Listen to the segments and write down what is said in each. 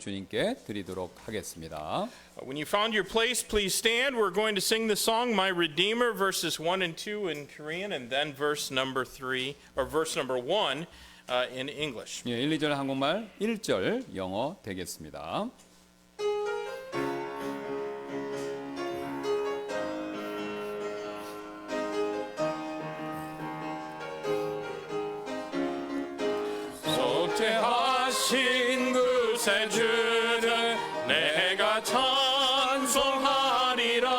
주님께 드리도록 하겠습니다. When you found your place, please stand. We're going to sing the song My Redeemer, verses 1 and 2 in Korean, and then verse number 3 or verse number 1 in English. 예, 1, 2절 한국말, 1절 영어 되겠습니다. 소태하신 구세주를 내가 찬송하리라.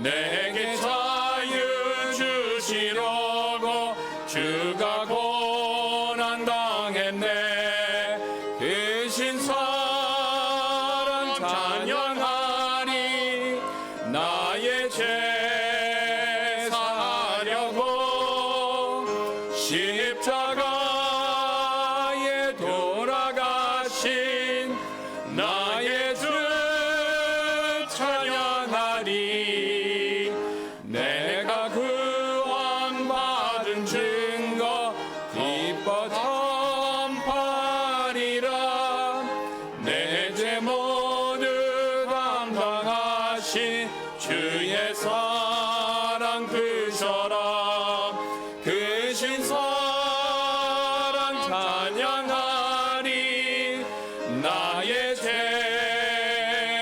내게 자유 주시려고 주가 고난 당했네. 크신 사랑 찬양하리. 나의 제사하려고 십자가에 돌아가신 나의 주 찬양하리. 내가 구원받은 증거 기뻐 전파리라. 내 죄 모두 담당하신 주의 사랑 크셔라. 크신 사랑 찬양하리. 나의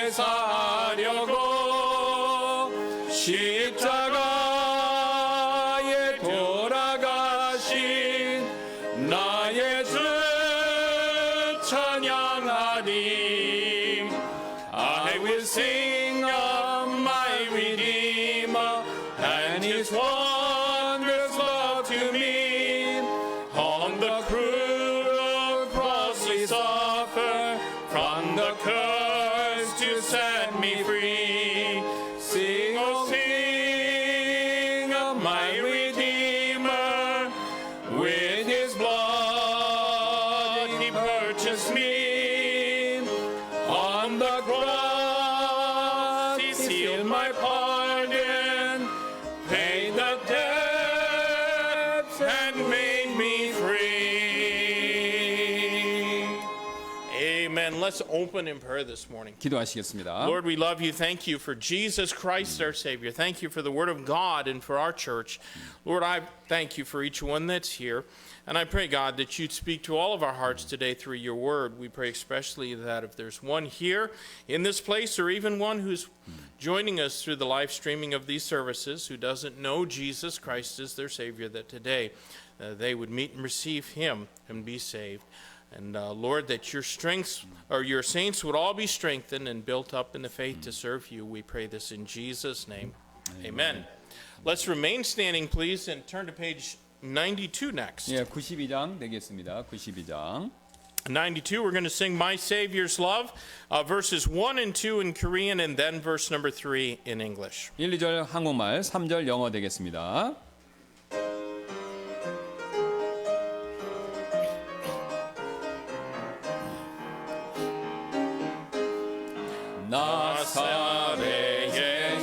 제사하려고 십자가에 돌아가신 나의 주 찬양하리. I will sing of my Redeemer and His wondrous love to me. On the cruel cross He suffered from the curse to set me free. Sing, oh sing of my Redeemer. With His blood He purchased me. On the cross He sealed my pardon, paid the debt and made me free. Amen. Let's open in prayer this morning. 기도하시겠습니다. Lord, we love you. Thank you for Jesus Christ, our Savior. Thank you for the Word of God and for our church. Lord, I thank you for each one that's here. And I pray, God, that you'd speak to all of our hearts today through your Word. We pray especially that if there's one here in this place or even one who's joining us through the live streaming of these services who doesn't know Jesus Christ as their Savior, that today they would meet and receive him and be saved. And Lord, that your strengths or your saints would all be strengthened and built up in the faith to serve you. We pray this in Jesus' name. Amen. Let's remain standing, please, and turn to page 92 next. 예, 92장 되겠습니다. 92장. 92, we're going to sing My Savior's Love, verses 1 and 2 in Korean, and then verse number 3 in English. 1, 2절 한국말, 3절 영어 되겠습니다. 나사렛의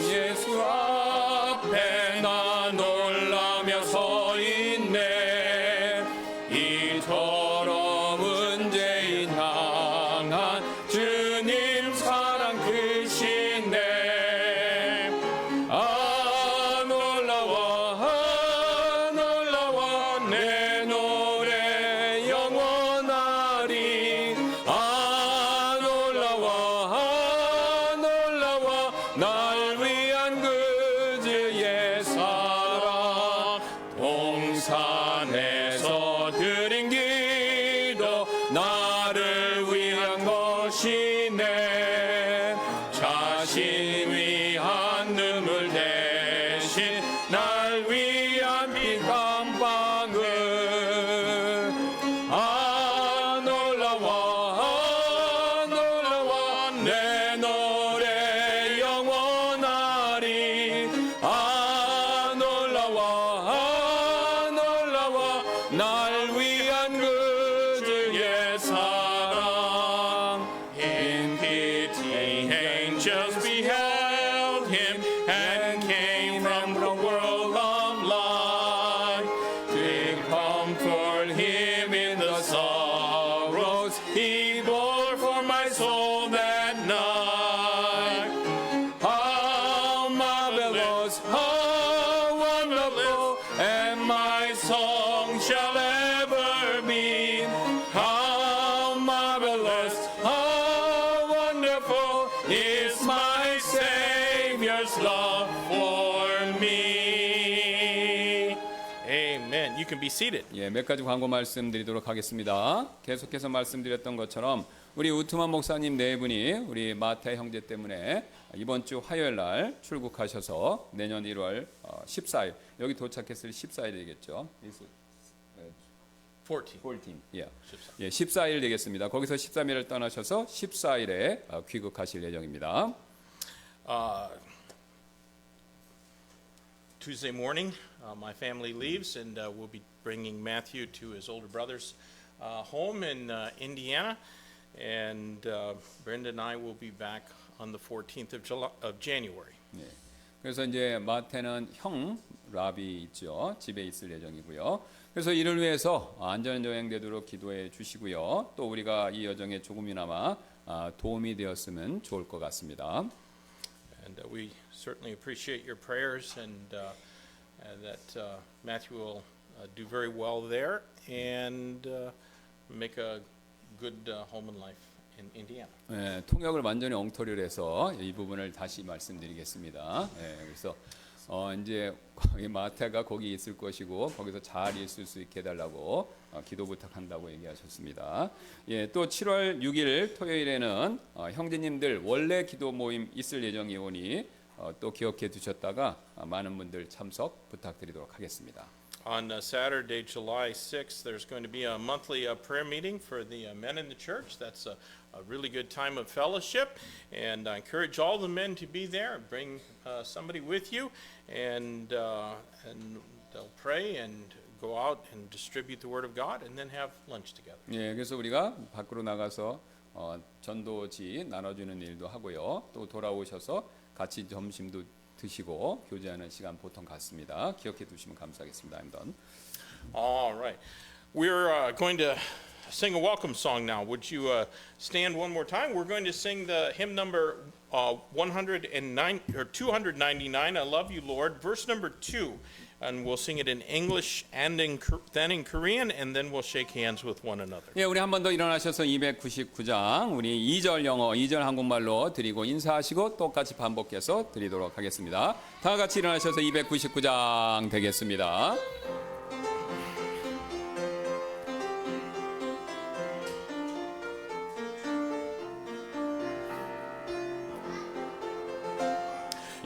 예수 앞에 나 놀라며 서 있네. 이토록 문제인 향한 주님 사랑 크시네. 아 놀라워 내 노래 영원하리. 아 놀라워 날 위한 그 주의 사랑. 동산에서 드린 기도 나를 위한 것이네. 자신 위한 눈물 대신 날 위한 피 한 방울. 아 놀라워 내 노래 영원하리. 아 놀라워 날 위한 그 주의 사랑. In pity angels beheld my soul that night. How marvelous, how wonderful, and my song shall ever be. How marvelous, how wonderful is my Savior's love for me. Amen. You can be seated. 예, 몇 가지 광고 말씀드리도록 하겠습니다. 계속해서 말씀드렸던 것처럼 우리 우트만 목사님 네 분이 우리 마태 형제 때문에 이번 주 화요일 날 출국하셔서 내년 1월 14일 여기 도착했을 14일 되겠죠. 14. 14. 예. 예, 14일 되겠습니다. 거기서 13일을 떠나셔서 14일에 귀국하실 예정입니다. Tuesday morning, my family leaves, and we'll be bringing Matthew to his older brother's home in Indiana, and Brenda and I will be back on the 14th of January. 예. 그래서 이제 마태는 형 라비 있죠. 집에 있을 예정이고요. 그래서 이를 위해서 안전 여행되도록 기도해 주시고요. 또 우리가 이 여정에 조금이나마 도움이 되었으면 좋을 것 같습니다. And we certainly appreciate your prayers, and that Matthew will do very well there and make a good home and life in Indiana. 예, 통역을 완전히 엉터리를 해서 이 부분을 다시 말씀드리겠습니다. 예, 그래서 이제 마태가 거기 있을 것이고 거기서 잘 있을 수 있게 해달라고 기도 부탁한다고 얘기하셨습니다. 예, 또 7월 6일 토요일에는 형제님들 원래 기도 모임 있을 예정이오니 또 기억해 두셨다가 많은 분들 참석 부탁드리도록 하겠습니다. On Saturday, July 6th, there's going to be a monthly prayer meeting for the men in the church. That's a really good time of fellowship, and I encourage all the men to be there. Bring somebody with you, and they'll pray and go out and distribute the Word of God, and then have lunch together. 예, 그래서 우리가 밖으로 나가서 전도지 나눠주는 일도 하고요. 또 돌아오셔서 같이 점심도 드시고 교제하는 시간 보통 갖습니다. 기억해 두시면 감사하겠습니다. I'm done. All right. We're going to sing a welcome song now. Would you stand one more time? We're going to sing the hymn number 109 or 299. I love you, Lord. Verse number 2. And we'll sing it in English and then in Korean, and then we'll shake hands with one another. 예, 우리 한 번 더 일어나셔서 299장 우리 2절 영어, 2절 한국말로 드리고 인사하시고 똑같이 반복해서 드리도록 하겠습니다. 다 같이 일어나셔서 299장 되겠습니다.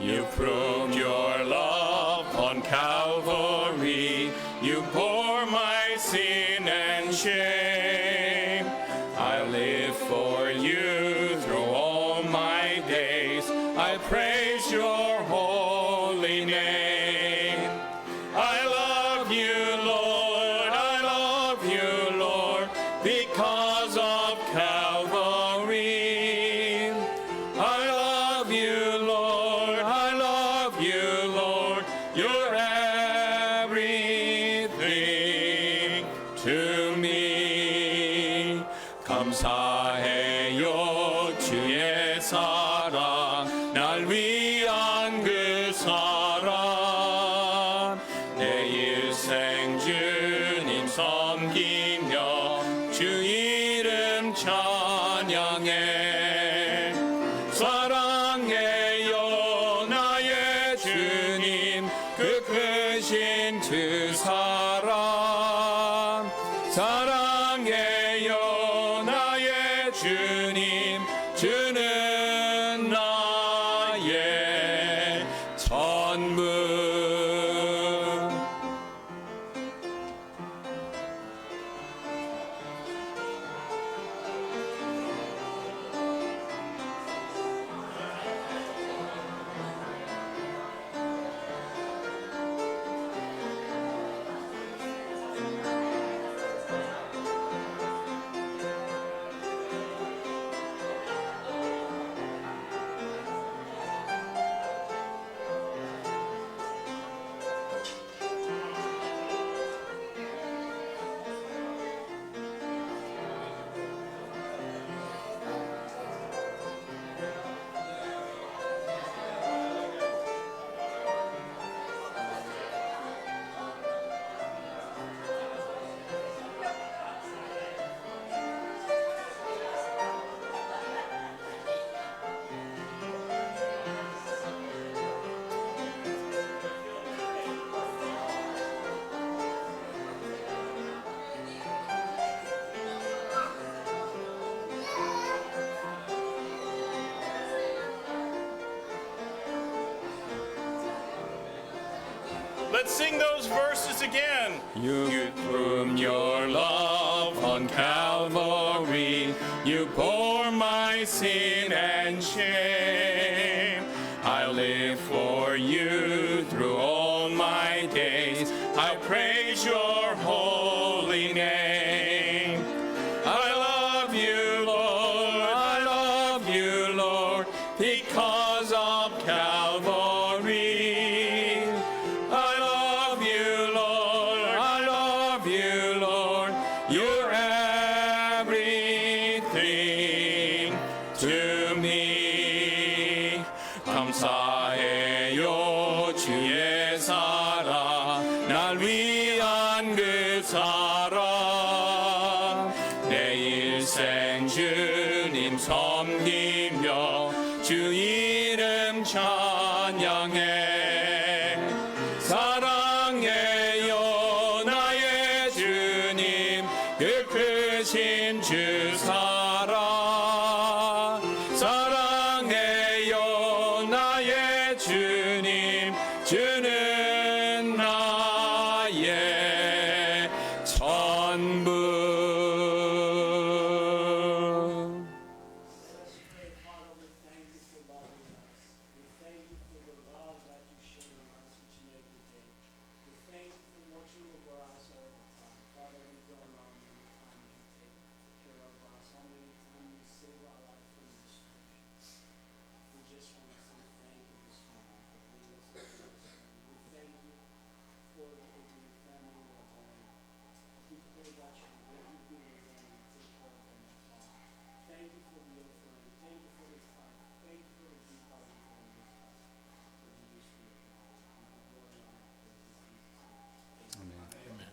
You proved your love on Calvary. You bore my sin and shame. I live for you through all my days. I praise your holy name. I love you, Lord. I love you, Lord, because of Calvary. I love you, Lord. I love you, Lord. You're everything to me. 감사해요 주의 사랑 날 위한 그 사랑 내 일생 주님 섬기며 주 이름 찬양해 사랑해요 나의 주님 그 크신 주 사랑 사랑해요 나의 주님 주는 나의 전부 Let's sing those verses again. You proved your love on Calvary. You bore my sin and shame. I'll live for you through all my days. I'll praise your holy name. I love you, Lord. I love you, Lord, because of Calvary. I love you, Lord. I love you, Lord. You're everything to me. 감사해요, 주의 사랑, 날 위한 그 사랑. 내 일생 주님 섬기며 주 이름 찬양해. 사랑해요, 나의 주님, 그 크신 주 사랑. 사랑해요, 나의 주님, 주는 나의 전부. Father, we thank you for loving us. We thank you for the love that you show us each and every day. We thank you for watching over us all the time. Father, we don't know how many times you take care of us, how many times you save our life from destruction. We just want to say thank you this morning for being us in this morning. We thank you for the Oakley family at home. We pray that you will be with them and take care of them at home. Thank you for the offering. Thank you for this time. Thank you for the gift that we can this time. For the use of your power. And the glory and honor in Jesus' name. Amen.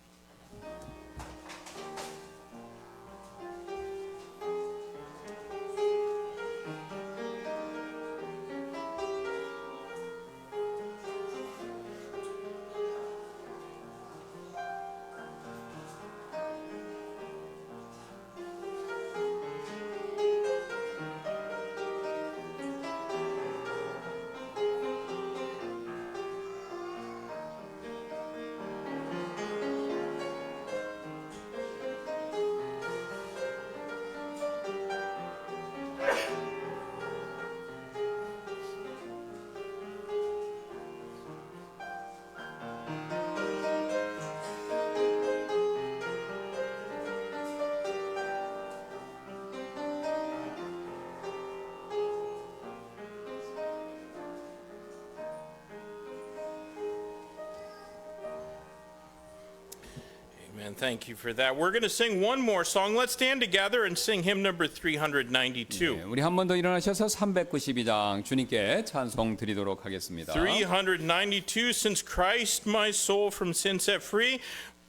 Amen. Thank you for that. We're going to sing one more song. Let's stand together and sing hymn number 392. 네, 우리 한 번 더 일어나셔서 392장 주님께 찬송 드리도록 하겠습니다. 392, Since Christ my soul from sin set free,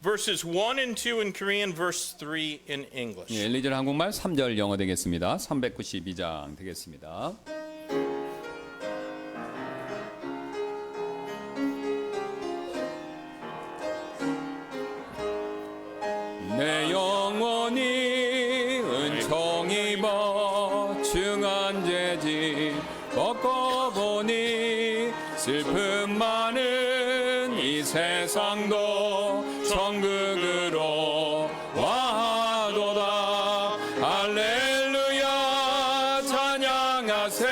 verses 1 and 2 in Korean, verse 3 in English. 예, 1, 2절 한국말, 3절 영어 되겠습니다. 392장 되겠습니다. 내 영혼이 은총 입어 중한 죄짓 벗고 보니 슬픔 많은 이 세상도 천국으로 와도다. 할렐루야 찬양하세.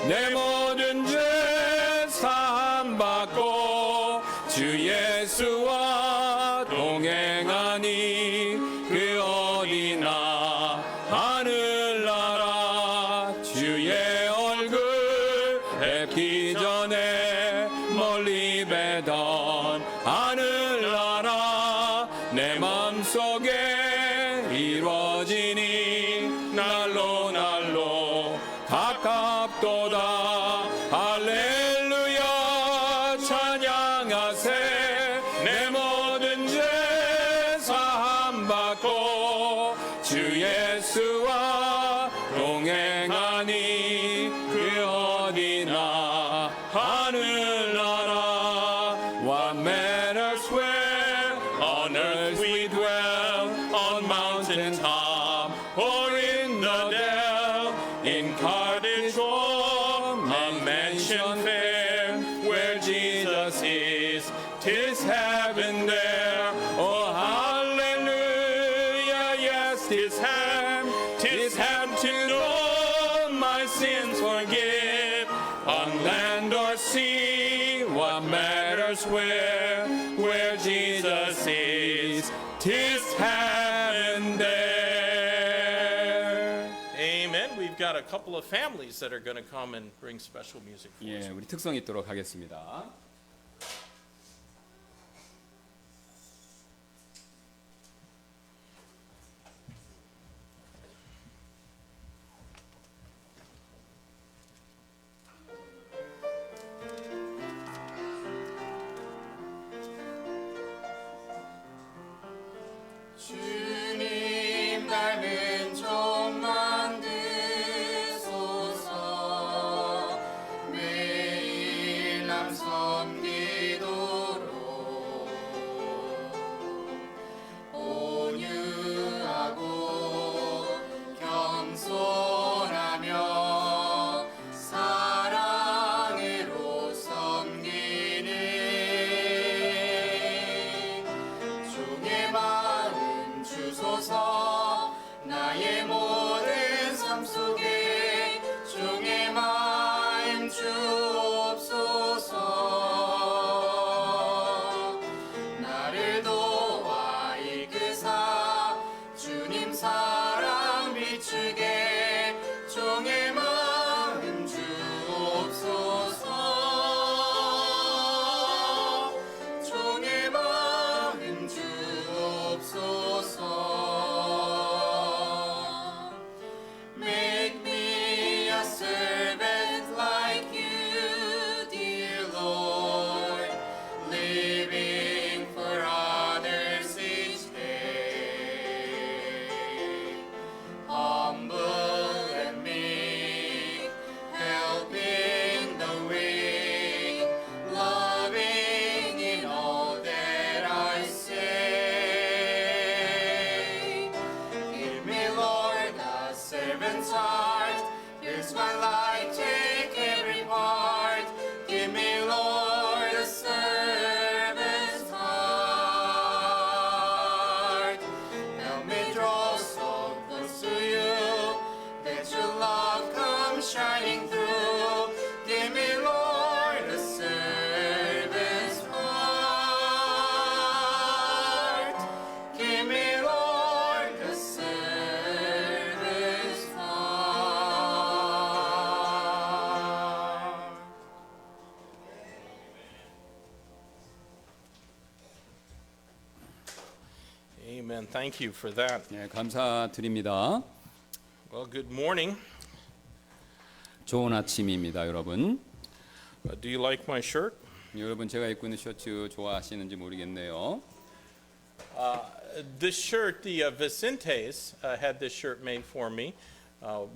내 모든 죄 사함 받고 주 예수와 동행하니 그 어디나 하늘나라. 주의 얼굴 뵙기 전에 멀리 뵈던 하늘나라 내 맘속에 이루어지니 날로 날로 가깝도다. 할렐루야 찬양하세. 내 모든 죄 사함 받고 주 예수와 동행하니 그 어디나 하늘나라. What matters where on earth we dwell, on mountain top or in the dell, in cottage or a mansion fair, where Jesus is sins forgive. On land or sea, what matters where Jesus is, 'tis heaven there. Amen. We've got a couple of families that are going to come and bring special music for us. 예, 우리 특성 있도록 하겠습니다. 주님 닮은 종 만드소서 매일 남 섬기도록 온유하고 겸손하며 사랑으로 섬기는 종의 마음 주소서 나의 모든 삶 속에 종의 마음 주옵소서 나를 도와 이끄사 주님 사랑 비추게 종의 마음 주옵소서 종의 마음 주옵소서 Make me a servant like you, dear Lord, living for others each day. Humble and meek, helping the weak, loving in all that I say. Give me, Lord, a servant's heart. Here's my life, take every part. Give me, Lord, a servant's heart. Help me draw so close to you that your love comes shining through. Give me, Lord, a servant's heart. Give me, Lord, a servant's heart. Amen. Thank you for that. 예, 감사드립니다. Well, good morning. 좋은 아침입니다, 여러분. Do you like my shirt? 여러분 제가 입고 있는 셔츠 좋아하시는지 모르겠네요. This shirt, the Vicentes had this shirt made for me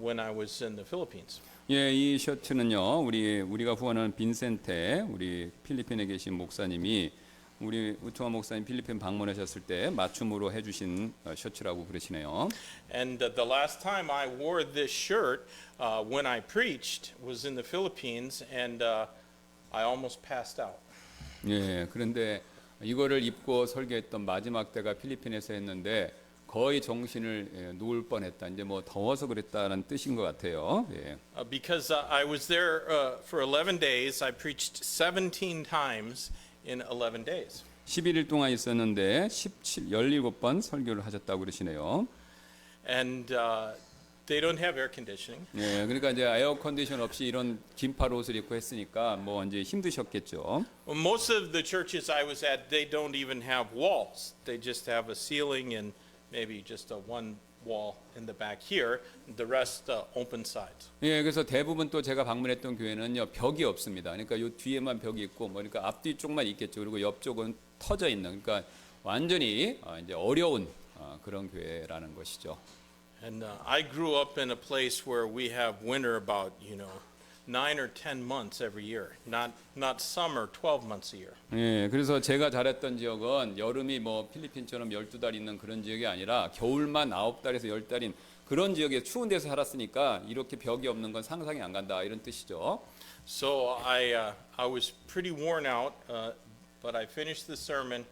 when I was in the Philippines. 예, 이 셔츠는요. 우리가 후원하는 빈센테 우리 필리핀에 계신 목사님이 우리 우투아 목사님 필리핀 방문하셨을 때 맞춤으로 해주신 셔츠라고 그러시네요. And the last time I wore this shirt when I preached was in the Philippines, and I almost passed out. 예, 그런데 이거를 입고 설교했던 마지막 때가 필리핀에서 했는데 거의 정신을 놓을 뻔했다. 이제 뭐 더워서 그랬다는 뜻인 것 같아요. 예. Because I was there for 11 days, I preached 17 times in 11 days. 11일 동안 있었는데 17번 설교를 하셨다고 그러시네요. And they don't have air conditioning. 예, 그러니까 이제 에어 컨디션 없이 이런 긴팔 옷을 입고 했으니까 뭐 이제 힘드셨겠죠. Well, most of the churches I was at, they don't even have walls. They just have a ceiling and maybe just a one wall in the back here. The rest open sides. 예, 그래서 대부분 또 제가 방문했던 교회는요 벽이 없습니다. 그러니까 요 뒤에만 벽이 있고, 뭐 그러니까 앞뒤 쪽만 있겠죠. 그리고 옆쪽은 터져 있는, 그러니까 완전히 이제 어려운 그런 교회라는 것이죠. And I grew up in a place where we have winter about 9 or 10 months every year, not summer 12 months a year. 예, 그래서 제가 자랐던 지역은 여름이 뭐 필리핀처럼 12달 있는 그런 지역이 아니라 겨울만 9달에서 10달인 그런 지역에 추운 데서 살았으니까 이렇게 벽이 없는 건 상상이 안 간다 이런 뜻이죠. So I was pretty worn out, but I finished the sermon,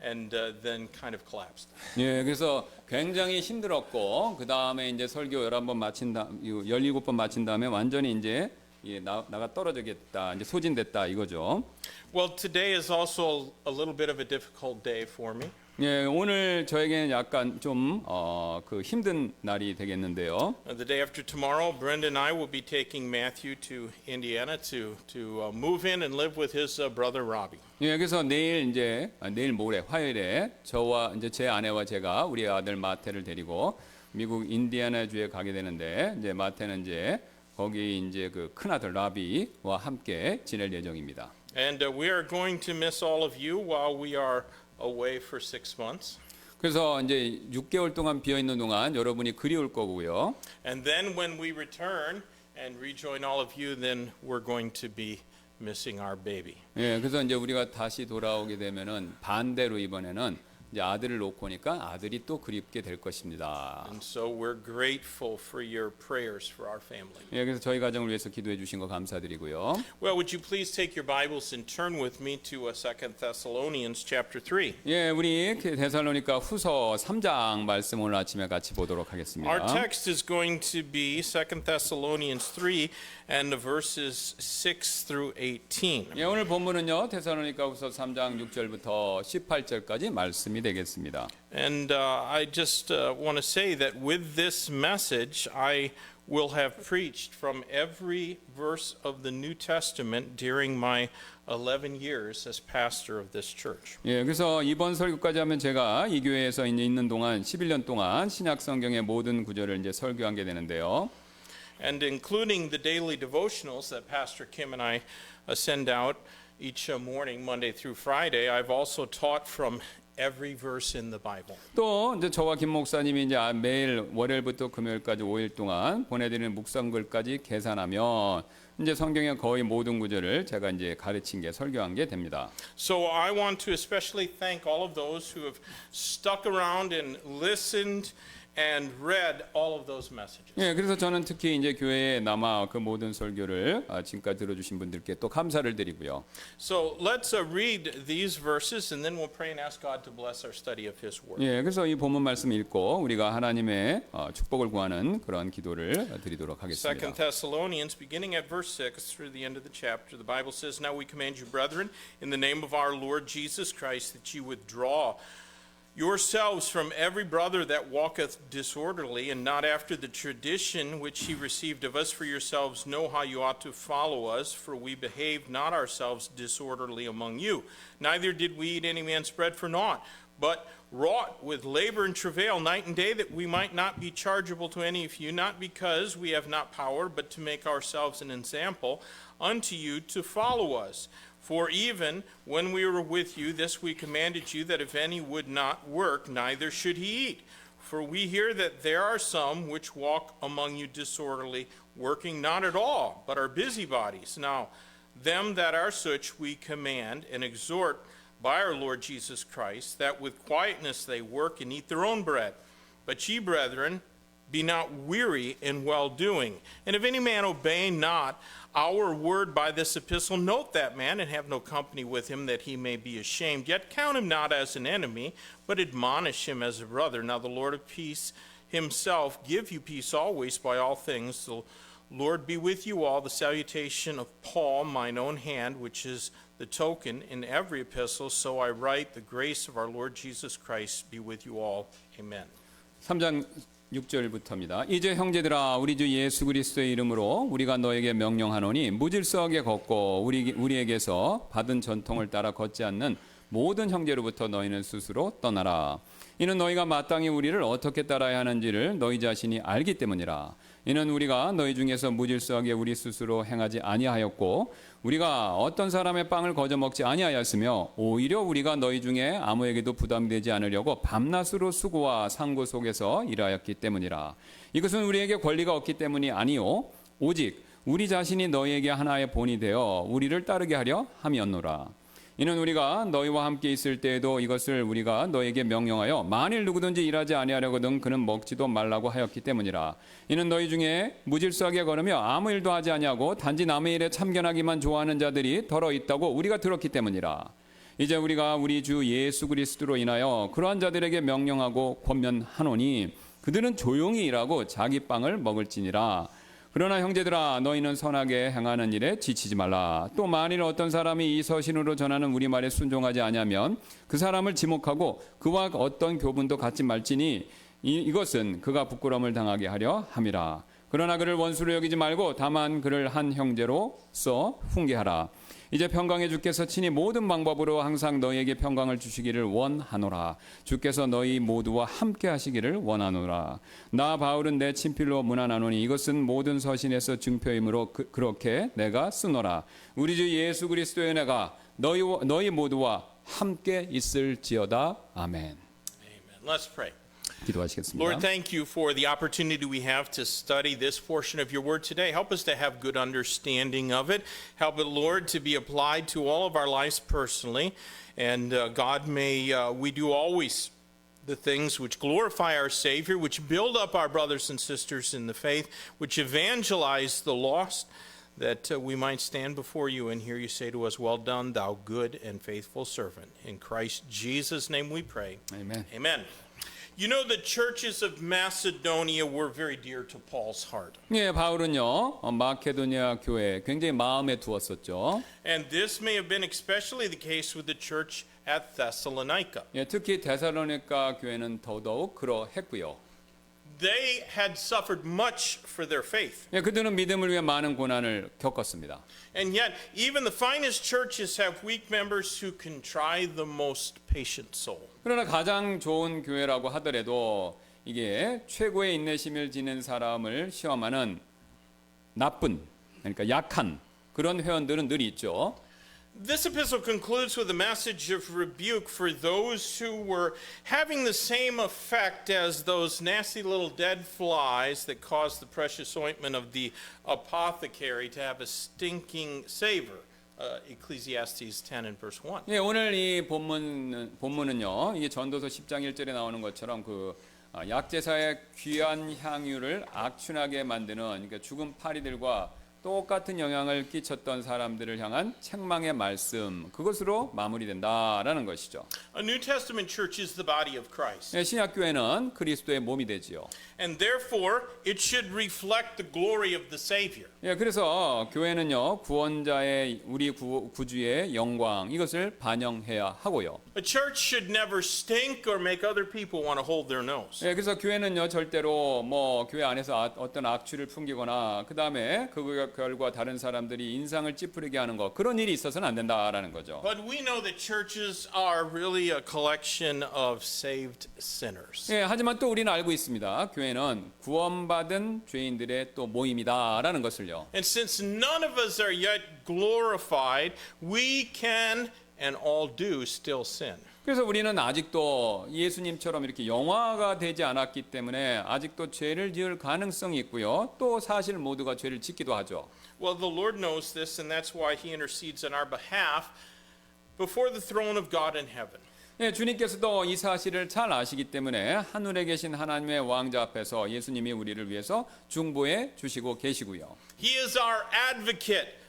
and then kind of collapsed. 예, 그래서 굉장히 힘들었고 그 다음에 이제 설교 11번 마친 다 17번 마친 다음에 완전히 이제 나가 떨어지겠다, 이제 소진됐다 이거죠. Well, today is also a little bit of a difficult day for me. 예, 오늘 저에게는 약간 좀 그 힘든 날이 되겠는데요. The day after tomorrow, Brenda and I will be taking Matthew to Indiana to move in and live with his brother Robbie. 예, 그래서 내일 모레 화요일에 저와 이제 제 아내와 제가 우리 아들 마태를 데리고 미국 인디애나 주에 가게 되는데 이제 마태는 이제 거기 이제 그 큰아들 라비와 함께 지낼 예정입니다. And we are going to miss all of you while we are away for 6 months. 그래서 이제 6개월 동안 비어 있는 동안 여러분이 그리울 거고요. And then when we return and rejoin all of you, then we're going to be missing our baby. 예, 그래서 이제 우리가 다시 돌아오게 되면은 반대로 이번에는 이제 아들을 놓고 오니까 아들이 또 그립게 될 것입니다. And so we're grateful for your prayers for our family. 예, 그래서 저희 가정을 위해서 기도해 주신 거 감사드리고요. Well, would you please take your Bibles and turn with me to 2 Thessalonians chapter 3. 예, 우리 데살로니가 후서 3장 말씀 오늘 아침에 같이 보도록 Our 하겠습니다. text is going to be 2 Thessalonians 3 and the verses 6 through 18. 예, 오늘 본문은요. 데살로니가 후서 3장 6절부터 18절까지 말씀이 되겠습니다. And I just want to say that with this message, I will have preached from every verse of the New Testament during my 11 years as pastor of this church. 예, 그래서 이번 설교까지 하면 제가 이 교회에서 이제 있는 동안 11년 동안 신약 성경의 모든 구절을 이제 설교하게 되는데요. And including the daily devotionals that Pastor Kim and I send out each morning, Monday through Friday, I've also taught from every verse in the Bible. 또 이제 저와 김 목사님이 이제 매일 월요일부터 금요일까지 5일 동안 보내드리는 묵상글까지 계산하면 이제 성경의 거의 모든 구절을 제가 이제 가르친 게 설교한 게 됩니다. So I want to especially thank all of those who have stuck around and listened and read all of those messages. 예, 그래서 저는 특히 이제 교회에 남아 그 모든 설교를 지금까지 들어주신 분들께 또 감사를 드리고요. So let's read these verses and then we'll pray and ask God to bless our study of His Word. 예, 그래서 이 본문 말씀 읽고 우리가 하나님의 축복을 구하는 그런 기도를 드리도록 2 하겠습니다. Thessalonians, beginning at verse 6 through the end of the chapter, the Bible says, Now we command you, brethren, in the name of our Lord Jesus Christ, that you withdraw yourselves from every brother that walketh disorderly, and not after the tradition which he received of us, for yourselves know how you ought to follow us, for we behaved not ourselves disorderly among you. Neither did we eat any man's bread for naught, but wrought with labor and travail night and day, that we might not be chargeable to any of you, not because we have not power, but to make ourselves an example unto you to follow us. For even when we were with you, this we commanded you, that if any would not work, neither should he eat. For we hear that there are some which walk among you disorderly, working not at all, but are busybodies. Now, them that are such we command and exhort by our Lord Jesus Christ, that with quietness they work and eat their own bread. But ye, brethren, be not weary in well-doing. And if any man obey not our word by this epistle, note that man, and have no company with him, that he may be ashamed. Yet count him not as an enemy, but admonish him as a brother. Now the Lord of peace himself give you peace always by all things. The Lord be with you all. The salutation of Paul, mine own hand, which is the token in every epistle. So I write, the grace of our Lord Jesus Christ be with you all. Amen. 3장 6절부터입니다. 이제 형제들아 우리 주 예수 그리스도의 이름으로 우리가 너에게 명령하노니 무질서하게 걷고 우리에게서 받은 전통을 따라 걷지 않는 모든 형제로부터 너희는 스스로 떠나라. 이는 너희가 마땅히 우리를 어떻게 따라야 하는지를 너희 자신이 알기 때문이라. 이는 우리가 너희 중에서 무질서하게 우리 스스로 행하지 아니하였고 우리가 어떤 사람의 빵을 거저 먹지 아니하였으며 오히려 우리가 너희 중에 아무에게도 부담되지 않으려고 밤낮으로 수고와 상고 속에서 일하였기 때문이라. 이것은 우리에게 권리가 없기 때문이 아니요 오직 우리 자신이 너희에게 하나의 본이 되어 우리를 따르게 하려 함이었노라. 이는 우리가 너희와 함께 있을 때에도 이것을 우리가 너희에게 명령하여 만일 누구든지 일하지 아니하려거든 그는 먹지도 말라고 하였기 때문이라. 이는 너희 중에 무질서하게 걸으며 아무 일도 하지 아니하고 단지 남의 일에 참견하기만 좋아하는 자들이 더러 있다고 우리가 들었기 때문이라. 이제 우리가 우리 주 예수 그리스도로 인하여 그러한 자들에게 명령하고 권면하노니 그들은 조용히 일하고 자기 빵을 먹을지니라. 그러나 형제들아 너희는 선하게 행하는 일에 지치지 말라. 또 만일 어떤 사람이 이 서신으로 전하는 우리 말에 순종하지 아니하면 그 사람을 지목하고 그와 어떤 교분도 갖지 말지니 이것은 그가 부끄러움을 당하게 하려 함이라. 그러나 그를 원수로 여기지 말고 다만 그를 한 형제로서 훈계하라. 이제 평강의 주께서 친히 모든 방법으로 항상 너희에게 평강을 주시기를 원하노라. 주께서 너희 모두와 함께 하시기를 원하노라. 나 바울은 내 친필로 문안하노니 이것은 모든 서신에서 증표이므로 그렇게 내가 쓰노라. 우리 주 예수 그리스도의 은혜가 너희 모두와 함께 있을지어다. 아멘. Amen. Let's pray. 기도하시겠습니다. Lord, thank you for the opportunity we have to study this portion of your word today. Help us to have good understanding of it. Help it, Lord, to be applied to all of our lives personally. And God, may we do always the things which glorify our Savior, which build up our brothers and sisters in the faith, which evangelize the lost, that we might stand before you and hear you say to us, well done, thou good and faithful servant. In Christ Jesus' name we pray. 아멘. Amen. You know, the churches of Macedonia were very dear to Paul's heart. 예, 바울은요 마케도니아 교회 굉장히 마음에 두었었죠. And this may have been especially the case with the church at Thessalonica. 예, 특히 데살로니가 교회는 더더욱 그러했고요. They had suffered much for their faith. 예, 그들은 믿음을 위해 많은 고난을 겪었습니다. And yet, even the finest churches have weak members who can try the most patient soul. 그러나 가장 좋은 교회라고 하더라도 이게 최고의 인내심을 지닌 사람을 시험하는 나쁜, 그러니까 약한 그런 회원들은 늘 있죠. This epistle concludes with a message of rebuke for those who were having the same effect as those nasty little dead flies that caused the precious ointment of the apothecary to have a stinking savor. Ecclesiastes 10 and verse 1. 예, 오늘 이 본문은요. 이게 전도서 10장 1절에 나오는 것처럼 그 약제사의 귀한 향유를 악취나게 만드는 그러니까 죽은 파리들과 똑같은 영향을 끼쳤던 사람들을 향한 책망의 말씀 그것으로 마무리된다라는 것이죠. A New Testament church is the body of Christ. 예, 신약 교회는 그리스도의 몸이 되지요. And therefore it should reflect the glory of the Savior. 예, 그래서 교회는요 구원자의 우리 구주의 영광 이것을 반영해야 하고요. A church should never stink or make other people want to hold their nose. 예, 그래서 교회는요 절대로 뭐 교회 안에서 어떤 악취를 풍기거나 그 다음에 그 결과 다른 사람들이 인상을 찌푸리게 하는 것 그런 일이 있어서는 안 된다라는 거죠. But we know that churches are really a collection of saved sinners. 예, 하지만 또 우리는 알고 있습니다. 교회는 구원받은 죄인들의 또 모임이다라는 것을요. And since none of us are yet glorified, we can and all do still sin. 그래서 우리는 아직도 예수님처럼 이렇게 영화가 되지 않았기 때문에 아직도 죄를 지을 가능성이 있고요. 또 사실 모두가 죄를 짓기도 하죠. Well, the Lord knows this, and that's why He intercedes on our behalf before the throne of God in heaven. 예, 주님께서도 이 사실을 잘 아시기 때문에 하늘에 계신 하나님의 왕자 앞에서 예수님이 우리를 위해서 중보해 주시고 계시고요. He is our advocate.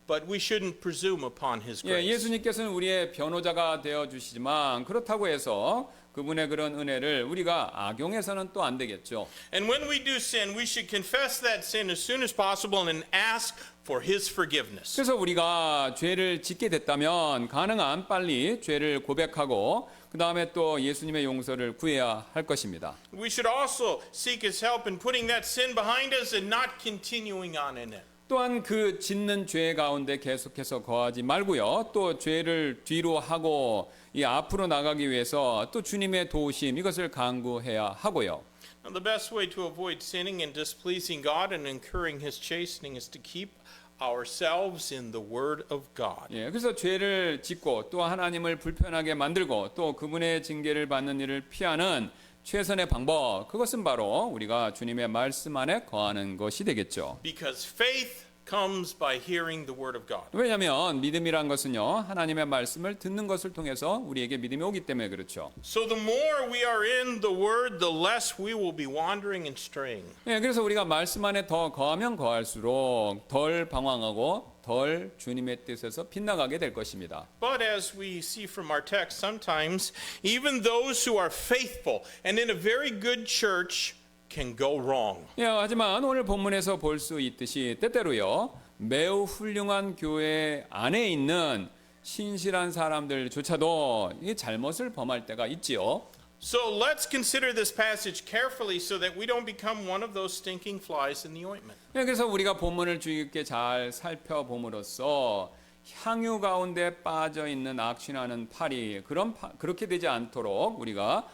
But we shouldn't presume upon his 예, grace. 예수님께서는 우리의 변호자가 되어 주시지만 그렇다고 해서 그분의 그런 은혜를 우리가 악용해서는 또 안 되겠죠. And when we do sin, we should confess that sin as soon as possible and ask for his forgiveness. 그래서 우리가 죄를 짓게 됐다면 가능한 빨리 죄를 고백하고 그 다음에 또 예수님의 용서를 구해야 할 것입니다. We should also seek his help in putting that sin behind us and not continuing on in it. 또한 그 짓는 죄 가운데 계속해서 거하지 말고요. 또 죄를 뒤로 하고 이 앞으로 나가기 위해서 또 주님의 도우심 이것을 간구해야 하고요. Now, the best way to avoid sinning and displeasing God and incurring his chastening is to keep ourselves in the word of God. 예, 그래서 죄를 짓고 또 하나님을 불편하게 만들고 또 그분의 징계를 받는 일을 피하는 최선의 방법 그것은 바로 우리가 주님의 말씀 안에 거하는 것이 되겠죠. Because faith comes by hearing the word of God. 왜냐하면 믿음이란 것은요 하나님의 말씀을 듣는 것을 통해서 우리에게 믿음이 오기 때문에 그렇죠. So the more we are in the word, the less we will be wandering and straying. 예, 그래서 우리가 말씀 안에 더 거하면 거할수록 덜 방황하고 덜 주님의 뜻에서 빗나가게 될 것입니다. But as we see from our text, sometimes even those who are faithful and in a very good church can go wrong. 예, 하지만 오늘 본문에서 볼 수 있듯이 때때로요 매우 훌륭한 교회 안에 있는 신실한 사람들조차도 이 잘못을 범할 때가 있지요. So let's consider this passage carefully so that we don't become one of those stinking flies in the ointment. 예, 그래서 우리가 본문을 주의 깊게 잘 살펴봄으로써 향유 가운데 빠져 있는 악취나는 파리 그렇게 되지 않도록 우리가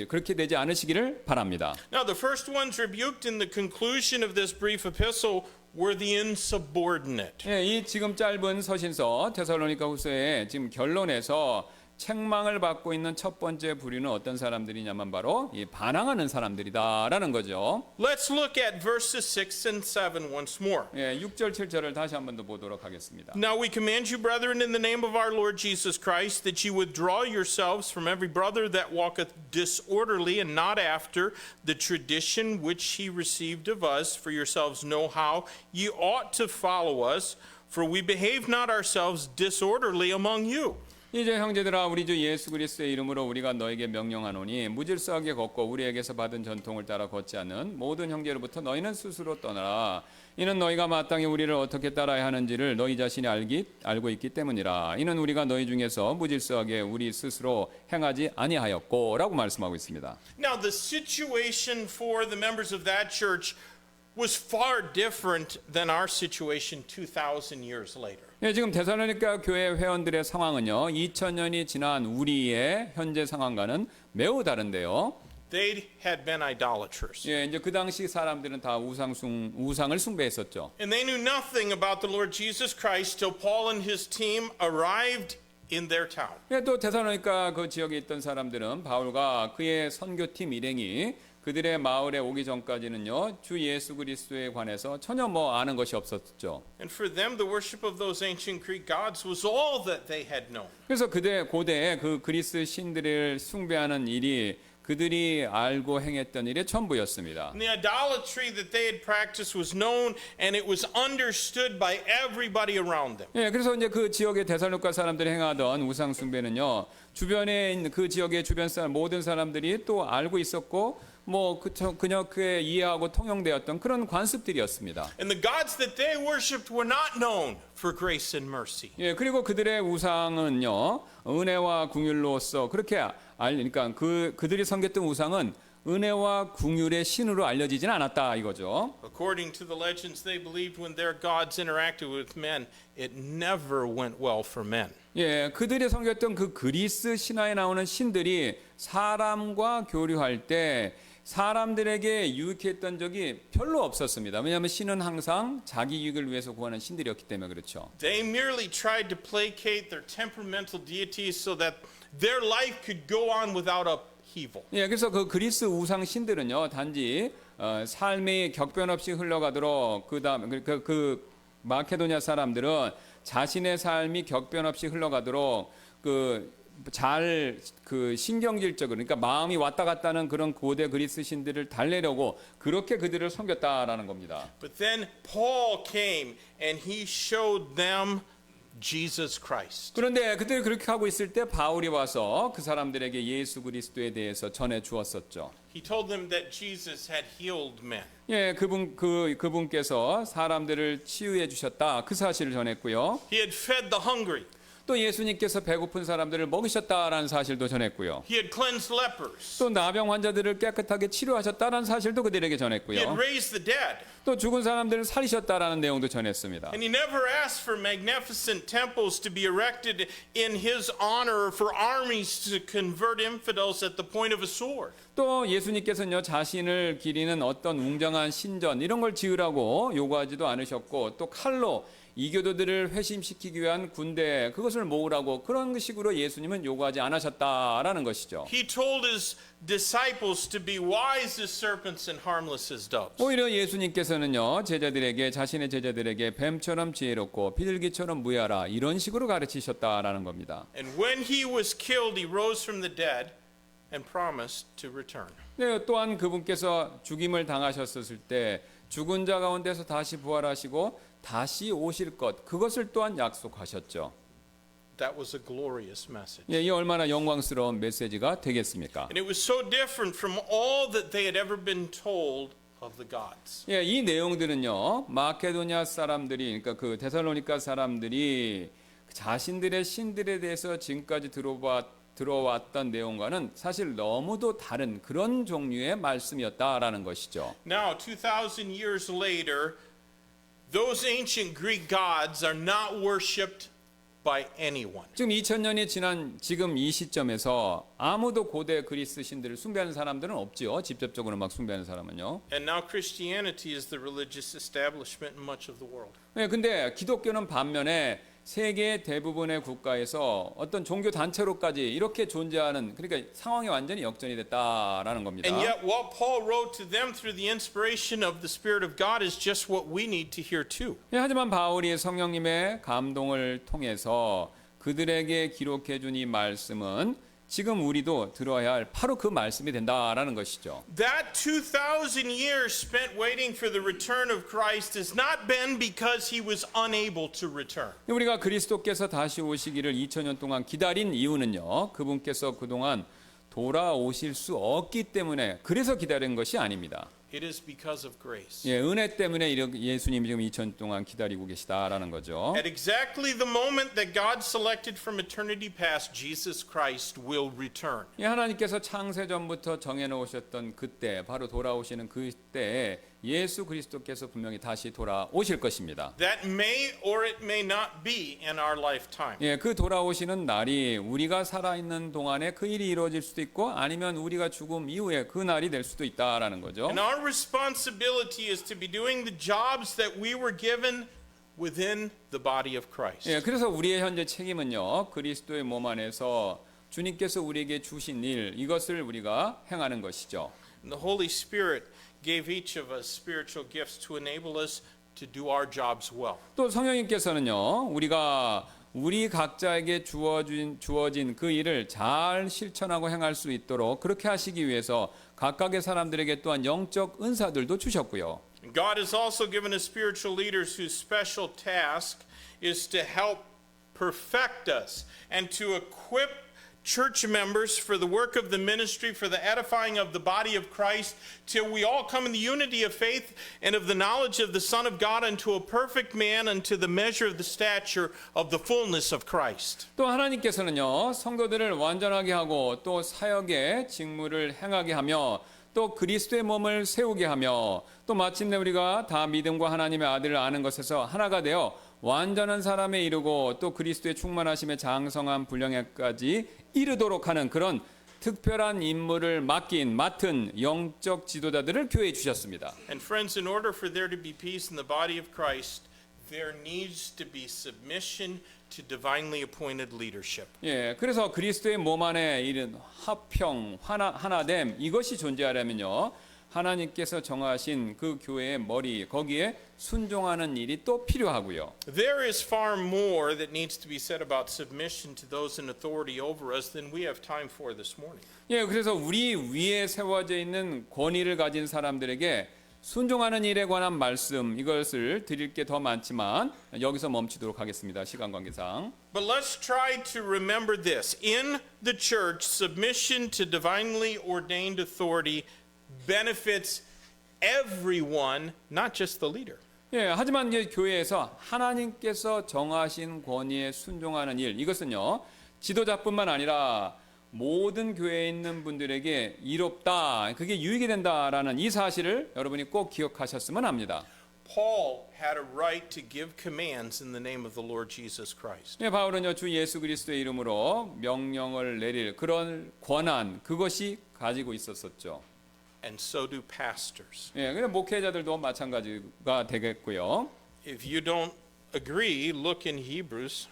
그렇게 되지 않으시기를 바랍니다. Now the first ones rebuked in the conclusion of this brief epistle were the insubordinate. 예, 이 지금 짧은 서신서 데살로니가 후서의 지금 결론에서 책망을 받고 있는 첫 번째 부류는 어떤 사람들이냐면 바로 이 반항하는 사람들이다라는 거죠. Let's look at verses 6 and 7 once more. 예, 6절 7절을 다시 한 번 더 보도록 하겠습니다. Now we command you, brethren, in the name of our Lord Jesus Christ, that you withdraw yourselves from every brother that walketh disorderly and not after the tradition which he received of us, for yourselves know how ye ought to follow us, for we behave not ourselves disorderly among you. 이제 형제들아 우리 주 예수 그리스도의 이름으로 우리가 너에게 명령하노니 무질서하게 걷고 우리에게서 받은 전통을 따라 걷지 않는 모든 형제로부터 너희는 스스로 떠나라. 이는 너희가 마땅히 우리를 어떻게 따라야 하는지를 너희 자신이 알고 있기 때문이라. 이는 우리가 너희 중에서 무질서하게 우리 스스로 행하지 아니하였고 라고 말씀하고 있습니다. Now the situation for the members of that church was far different than our situation 2,000 years later. 예, 지금 데살로니가 교회 회원들의 상황은요 2000년이 지난 우리의 현재 상황과는 매우 다른데요. They had been idolaters. 예, 이제 그 당시 사람들은 다 우상을 숭배했었죠. And they knew nothing about the Lord Jesus Christ till Paul and his team arrived in their town. 예, 또 데살로니가 그 지역에 있던 사람들은 바울과 그의 선교팀 일행이 그들의 마을에 오기 전까지는요 주 예수 그리스도에 관해서 전혀 아는 것이 없었죠. And for them, the worship of those ancient Greek gods was all that they had known. 그래서 고대에 그 그리스 신들을 숭배하는 일이 그들이 알고 행했던 일의 전부였습니다. And the idolatry that they had practiced was known and it was understood by everybody around them. 예, 그래서 이제 그 지역의 데살로니가 사람들이 행하던 우상 숭배는요 주변에 있는 그 지역의 주변 사람 모든 사람들이 또 알고 있었고 그녀 이해하고 통용되었던 그런 관습들이었습니다. And the gods that they worshipped were not known for grace and mercy. 예, 그리고 그들의 우상은요 은혜와 궁율로서 그렇게 그러니까 그들이 섬겼던 우상은 은혜와 궁율의 신으로 알려지진 않았다 이거죠. According to the legends, they believed when their gods interacted with men, it never went well for men. 예, 그들이 섬겼던 그 그리스 신화에 나오는 신들이 사람과 교류할 때 사람들에게 유익했던 적이 별로 없었습니다. 왜냐하면 신은 항상 자기 유익을 위해서 구하는 신들이었기 때문에 그렇죠. They merely tried to placate their temperamental deities so that their life could go on without upheaval. 예, 그래서 그 그리스 우상 신들은요 단지 삶이 격변 없이 흘러가도록 그다음 그 마케도니아 사람들은 자신의 삶이 격변 없이 흘러가도록 신경질적으로 그러니까 마음이 왔다 갔다 하는 그런 고대 그리스 신들을 달래려고 그렇게 그들을 섬겼다라는 겁니다. But then Paul came and he showed them Jesus Christ. 그런데 그들이 그렇게 하고 있을 때 바울이 와서 그 사람들에게 예수 그리스도에 대해서 전해 주었었죠. He told them that Jesus had healed men. 예, 그분께서 사람들을 치유해 주셨다 그 사실을 전했고요. He had fed the hungry. 또 예수님께서 배고픈 사람들을 먹이셨다라는 사실도 전했고요. He had cleansed lepers. 또 나병 환자들을 깨끗하게 치료하셨다라는 사실도 그들에게 He had 전했고요. raised the dead. 또 죽은 사람들을 살리셨다라는 내용도 전했습니다. And he never asked for magnificent temples to be erected in his honor or for armies to convert infidels at the point of a sword. 또 예수님께서는요 자신을 기리는 어떤 웅장한 신전 이런 걸 지으라고 요구하지도 않으셨고 또 칼로 이교도들을 회심시키기 위한 군대 그것을 모으라고 그런 식으로 예수님은 요구하지 않으셨다라는 것이죠. He told his disciples to be wise as serpents and harmless as doves. 오히려 예수님께서는요, 자신의 제자들에게 뱀처럼 지혜롭고 비둘기처럼 무야라 이런 식으로 가르치셨다라는 겁니다. And when he was killed, he rose from the dead and promised to return. 네, 또한 그분께서 죽임을 당하셨을 때 죽은 자 가운데서 다시 부활하시고 다시 오실 것, 그것을 또한 약속하셨죠. That was a glorious message. 예, 이 얼마나 영광스러운 메시지가 되겠습니까? And it was so different from all that they had ever been told of the gods. 예, 이 내용들은요, 마케도냐 사람들이, 그러니까 그 데살로니가 사람들이 자신들의 신들에 대해서 지금까지 들어왔던 내용과는 사실 너무도 다른 그런 종류의 말씀이었다라는 것이죠. Now, 2,000 years later, those ancient Greek gods are not worshipped by anyone. 지금 2000년이 지난 지금 이 시점에서 아무도 고대 그리스 신들을 숭배하는 사람들은 없지요. 직접적으로 막 숭배하는 사람은요. And now Christianity is the religious establishment in much of the world. 네, 근데 기독교는 반면에 세계 대부분의 국가에서 어떤 종교 단체로까지 이렇게 존재하는, 그러니까 상황이 완전히 역전이 됐다라는 겁니다. And yet what Paul wrote to them through the inspiration of the Spirit of God is just what we need to hear too. 예, 하지만 바울이 성령님의 감동을 통해서 그들에게 기록해 준 이 말씀은 지금 우리도 들어야 할 바로 그 말씀이 된다라는 것이죠. That 2,000 years spent waiting for the return of Christ has not been because he was unable to return. 우리가 그리스도께서 다시 오시기를 2000년 동안 기다린 이유는요, 그분께서 그동안 돌아오실 수 없기 때문에 그래서 기다린 것이 아닙니다. It is because of grace. 예, 은혜 때문에 예수님이 지금 2000년 동안 기다리고 계시다라는 거죠. At exactly the moment that God selected from eternity past, Jesus Christ will return. 예, 하나님께서 창세 전부터 정해놓으셨던 그때, 바로 돌아오시는 그때에 예수 그리스도께서 분명히 다시 돌아오실 것입니다. That may or it may not be in our lifetime. 예, 그 돌아오시는 날이 우리가 살아있는 동안에 그 일이 이루어질 수도 있고 아니면 우리가 죽음 이후에 그 날이 될 수도 있다라는 거죠. And our responsibility is to be doing the jobs that we were given within the body of Christ. 예, 그래서 우리의 현재 책임은요, 그리스도의 몸 안에서 주님께서 우리에게 주신 일, 이것을 우리가 행하는 것이죠. And the Holy Spirit gave each of us spiritual gifts to enable us to do our jobs well. 또 성령님께서는요, 우리 각자에게 주어진 그 일을 잘 실천하고 행할 수 있도록 그렇게 하시기 위해서 각각의 사람들에게 또한 영적 은사들도 주셨고요. And God has also given us spiritual leaders whose special task is to help perfect us and to equip church members for the work of the ministry, for the edifying of the body of Christ, till we all come in the unity of faith and of the knowledge of the Son of God unto a perfect man, unto the measure of the stature of the fullness of Christ. 또 하나님께서는요, 성도들을 완전하게 하고 또 사역의 직무를 행하게 하며 또 그리스도의 몸을 세우게 하며 또 마침내 우리가 다 믿음과 하나님의 아들을 아는 것에서 하나가 되어 완전한 사람에 이르고 또 그리스도의 충만하심의 장성한 분량에까지 이르도록 하는 그런 특별한 임무를 맡은 영적 지도자들을 교회에 주셨습니다. And friends, in order for there to be peace in the body of Christ, there needs to be submission to divinely appointed leadership. 예, 그래서 그리스도의 몸 안에 이른 화평, 하나됨 이것이 존재하려면요, 하나님께서 정하신 그 교회의 머리, 거기에 순종하는 일이 또 필요하고요. There is far more that needs to be said about submission to those in authority over us than we have time for this morning. 예, 그래서 우리 위에 세워져 있는 권위를 가진 사람들에게 순종하는 일에 관한 말씀, 이것을 드릴 게 더 많지만 여기서 멈추도록 하겠습니다. 시간 관계상. But let's try to remember this. In the church, submission to divinely ordained authority benefits everyone, not just the leader. 예, 하지만 이제 교회에서 하나님께서 정하신 권위에 순종하는 일, 이것은요, 지도자뿐만 아니라 모든 교회에 있는 분들에게 이롭다, 그게 유익이 된다라는 이 사실을 여러분이 꼭 기억하셨으면 합니다. Paul had a right to give commands in the name of the Lord Jesus Christ. 예, 바울은요, 주 예수 그리스도의 이름으로 명령을 내릴 그런 권한, 그것이 가지고 있었었죠. And so do pastors. 예, 근데 목회자들도 마찬가지가 되겠고요. If you don't agree, look in Hebrews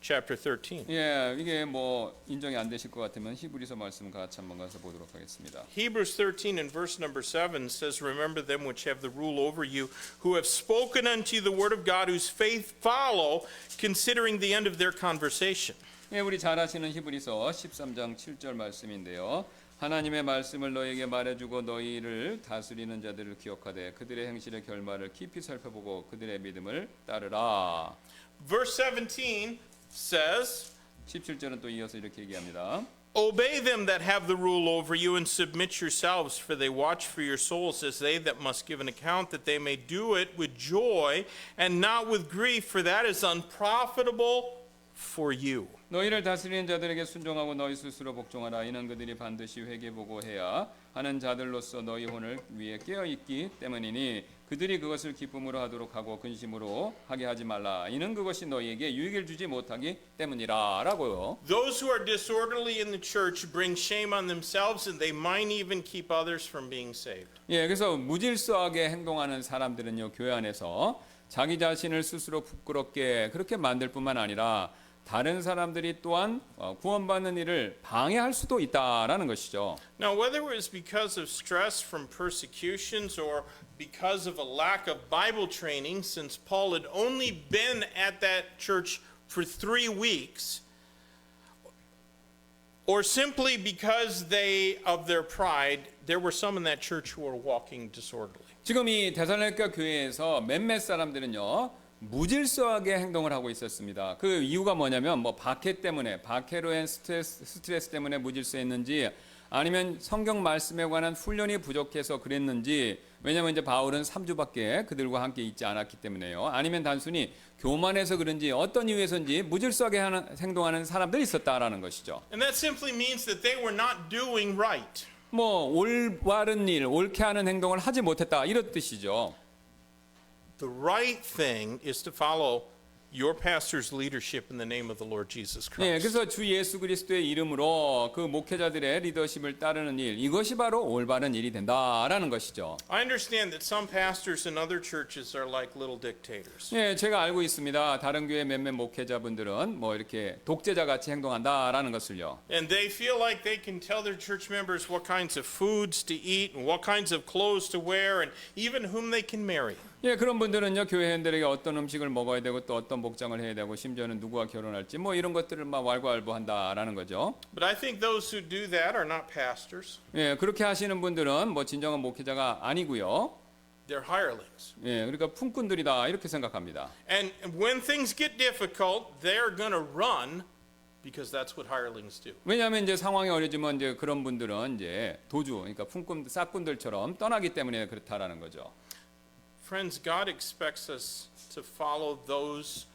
chapter 13. 예, 이게 뭐 인정이 안 되실 것 같으면 히브리서 말씀 같이 한번 가서 보도록 하겠습니다. Hebrews 13 and verse number 7 says, Remember them which have the rule over you, who have spoken unto you the word of God, whose faith follow, considering the end of their conversation. 예, 우리 잘 아시는 히브리서 13장 7절 말씀인데요. 하나님의 말씀을 너희에게 말해주고 너희를 다스리는 자들을 기억하되 그들의 행실의 결말을 깊이 살펴보고 그들의 믿음을 따르라. Verse 17 says, 17절은 또 이어서 이렇게 얘기합니다. Obey them that have the rule over you and submit yourselves, for they watch for your souls as they that must give an account, that they may do it with joy and not with grief, for that is unprofitable for you. 너희를 다스리는 자들에게 순종하고 너희 스스로 복종하라. 이는 그들이 반드시 회개보고 해야 하는 자들로서 너희 혼을 위해 깨어있기 때문이니 그들이 그것을 기쁨으로 하도록 하고 근심으로 하게 하지 말라. 이는 그것이 너희에게 유익을 주지 못하기 때문이라. 라고요. Those who are disorderly in the church bring shame on themselves, and they might even keep others from being saved. 예, 그래서 무질서하게 행동하는 사람들은요, 교회 안에서 자기 자신을 스스로 부끄럽게 그렇게 만들 뿐만 아니라 다른 사람들이 또한 구원받는 일을 방해할 수도 있다라는 것이죠. Now, whether it was because of stress from persecutions or because of a lack of Bible training, since Paul had only been at that church for 3 weeks, or simply because of their pride, there were some in that church who were walking disorderly. 지금 이 데살로니가 교회에서 몇몇 사람들은요, 무질서하게 행동을 하고 있었습니다. 그 이유가 뭐냐면 뭐 박해 때문에, 박해로 한 스트레스 때문에 무질서했는지, 아니면 성경 말씀에 관한 훈련이 부족해서 그랬는지, 왜냐하면 이제 바울은 3주밖에 그들과 함께 있지 않았기 때문에요. 아니면 단순히 교만해서 그런지 어떤 이유에서인지 무질서하게 행동하는 사람들이 있었다라는 것이죠. And that simply means that they were not doing right. 뭐 올바른 일, 옳게 하는 행동을 하지 못했다 이런 뜻이죠. The right thing is to follow your pastor's leadership in the name of the Lord Jesus 예, Christ. 그래서 주 예수 그리스도의 이름으로 그 목회자들의 리더십을 따르는 일, 이것이 바로 올바른 일이 된다라는 것이죠. I understand that some pastors in other churches are like little dictators. 예, 제가 알고 있습니다. 다른 교회 몇몇 목회자분들은 뭐 이렇게 독재자 같이 행동한다라는 것을요. And they feel like they can tell their church members what kinds of foods to eat and what kinds of clothes to wear and even whom they can marry. 예, 그런 분들은요, 교회원들에게 어떤 음식을 먹어야 되고 또 어떤 복장을 해야 되고 심지어는 누구와 결혼할지 뭐 이런 것들을 막 왈가왈부한다라는 거죠. But I think those who do that are not pastors. 예, 그렇게 하시는 분들은 뭐 진정한 목회자가 아니고요. They're hirelings. 예, 그러니까 품꾼들이다 이렇게 생각합니다. And when things get difficult, they're going to run because that's what hirelings do. 왜냐하면 이제 상황이 어려지면 이제 그런 분들은 이제 도주, 그러니까 품꾼 싹꾼들처럼 떠나기 때문에 그렇다라는 거죠. Friends, God expects us to follow those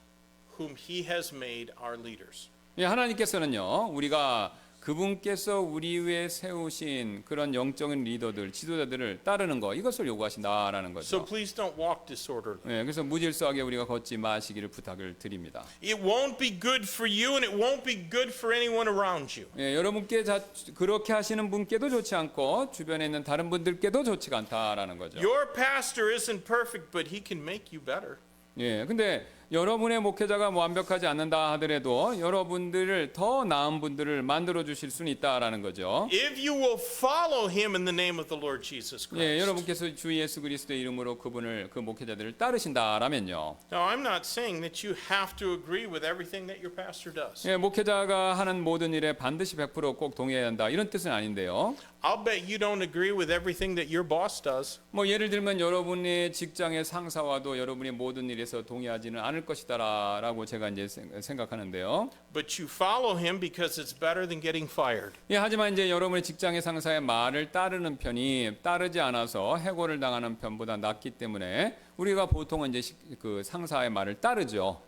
whom He has made our leaders. 예, 하나님께서는요, 우리가 그분께서 우리 위에 세우신 그런 영적인 리더들, 지도자들을 따르는 거, 이것을 요구하신다라는 So 거죠. please don't walk disorderly. 예, 그래서 무질서하게 우리가 걷지 마시기를 부탁을 드립니다. It won't be good for you and it won't be good for anyone around you. 예, 여러분께 그렇게 하시는 분께도 좋지 않고 주변에 있는 다른 분들께도 좋지가 않다라는 거죠. Your pastor isn't perfect, but he can make you better. 예, 근데 여러분의 목회자가 완벽하지 않는다 하더라도 여러분들을 더 나은 분들을 만들어 주실 수는 있다라는 거죠. If you will follow him in the name of the Lord Jesus 예, Christ. 여러분께서 주 예수 그리스도의 이름으로 그분을 그 목회자들을 따르신다라면요. Now, I'm not saying that you have to agree with everything that your pastor does. 예, 목회자가 하는 모든 일에 반드시 100% 꼭 동의해야 한다 이런 뜻은 아닌데요. I'll bet you don't agree with everything that your boss does. 뭐 예를 들면 여러분의 직장의 상사와도 여러분이 모든 일에서 동의하지는 않을 것이다라고 제가 이제 생각하는데요. But you follow him because it's better than getting fired. 예, 하지만 이제 여러분의 직장의 상사의 말을 따르는 편이 따르지 않아서 해고를 당하는 편보다 낫기 때문에 우리가 보통은 이제 그 상사의 말을 따르죠.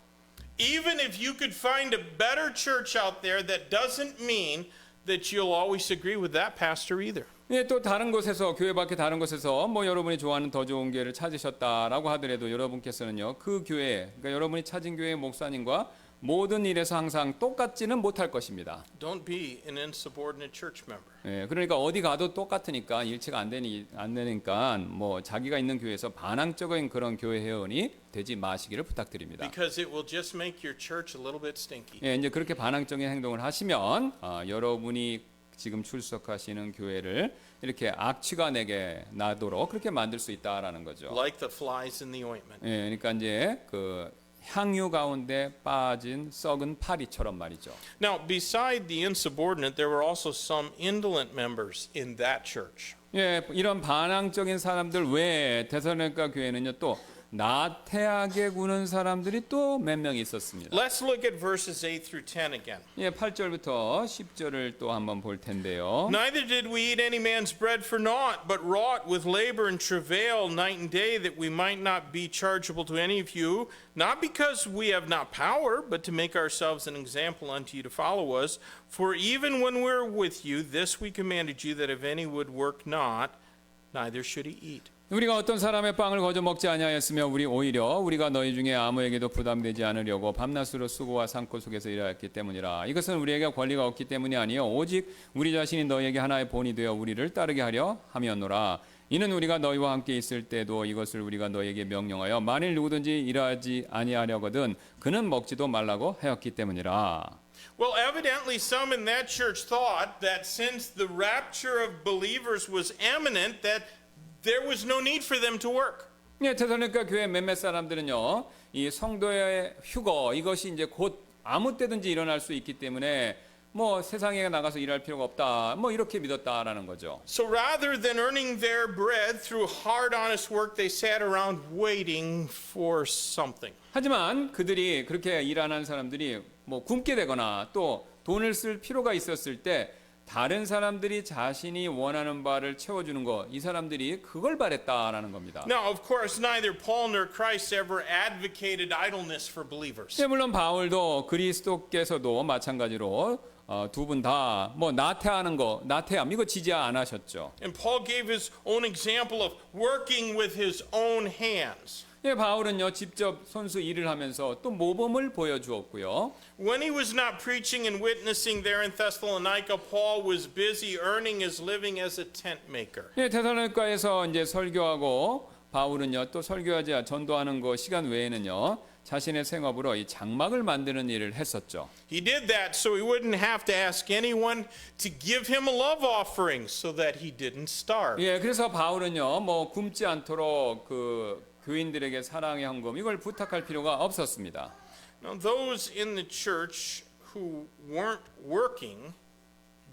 Even if you could find a better church out there, that doesn't mean that you'll always agree with that pastor either. 예, 또 다른 곳에서 교회 밖에 다른 곳에서 뭐 여러분이 좋아하는 더 좋은 교회를 찾으셨다라고 하더라도 여러분께서는요 그 교회, 그러니까 여러분이 찾은 교회의 목사님과 모든 일에서 항상 똑같지는 못할 것입니다. Don't be an insubordinate church member. 예, 그러니까 어디 가도 똑같으니까 일치가 안 되니까 뭐 자기가 있는 교회에서 반항적인 그런 교회 회원이 되지 마시기를 부탁드립니다. Because it will just make your church a little bit stinky. 예, 이제 그렇게 반항적인 행동을 하시면 여러분이 지금 출석하시는 교회를 이렇게 악취가 내게 나도록 그렇게 만들 수 있다라는 거죠. Like the flies in the ointment. 예, 그러니까 이제 그 향유 가운데 빠진 썩은 파리처럼 말이죠. Now, beside the insubordinate, there were also some indolent members in that church. 예, 이런 반항적인 사람들 외에 데살로니가 교회는요 또 나태하게 구는 사람들이 또 몇 명 있었습니다. Let's look at verses 8 through 10 again. 예, 8절부터 10절을 또 한번 볼 텐데요. Neither did we eat any man's bread for naught, but wrought with labor and travail night and day, that we might not be chargeable to any of you, not because we have not power, but to make ourselves an example unto you to follow us. For even when we were with you, this we commanded you, that if any would work not, neither should he eat. 우리가 어떤 사람의 빵을 거저 먹지 아니하였으며 오히려 우리가 너희 중에 아무에게도 부담되지 않으려고 밤낮으로 수고와 산고 속에서 일하였기 때문이라. 이것은 우리에게 권리가 없기 때문이 아니요 오직 우리 자신이 너희에게 하나의 본이 되어 우리를 따르게 하려 함이었노라. 이는 우리가 너희와 함께 있을 때도 이것을 우리가 너희에게 명령하여 만일 누구든지 일하지 아니하려거든 그는 먹지도 말라고 하였기 때문이라. Well, evidently some in that church thought that since the rapture of believers was imminent, that there was no need for them to work. 예, 데살로니가 교회 몇몇 사람들은요, 이 성도의 휴거 이것이 이제 곧 아무 때든지 일어날 수 있기 때문에 뭐 세상에 나가서 일할 필요가 없다, 뭐 이렇게 믿었다라는 거죠. So rather than earning their bread through hard, honest work, they sat around waiting for something. 하지만 그들이 그렇게 일하는 사람들이 뭐 굶게 되거나 또 돈을 쓸 필요가 있었을 때 다른 사람들이 자신이 원하는 바를 채워주는 것, 이 사람들이 그걸 바랬다라는 겁니다. Now, of course, neither Paul nor Christ ever advocated idleness for believers. 네, 물론 바울도 그리스도께서도 마찬가지로 두 분 다 뭐 나태함 이거 지지 안 하셨죠. And Paul gave his own example of working with his own hands. 예, 바울은요 직접 손수 일을 하면서 또 모범을 보여주었고요. When he was not preaching and witnessing there in Thessalonica, Paul was busy earning his living as a tent maker. 예, 데살로니가에서 이제 설교하고 바울은요 또 설교하지 전도하는 거 시간 외에는요 자신의 생업으로 이 장막을 만드는 일을 했었죠. He did that so he wouldn't have to ask anyone to give him a love offering so that he didn't starve. 예, 그래서 바울은요 뭐 굶지 않도록 그 교인들에게 사랑의 헌금 이걸 부탁할 필요가 없었습니다. Now, those in the church who weren't working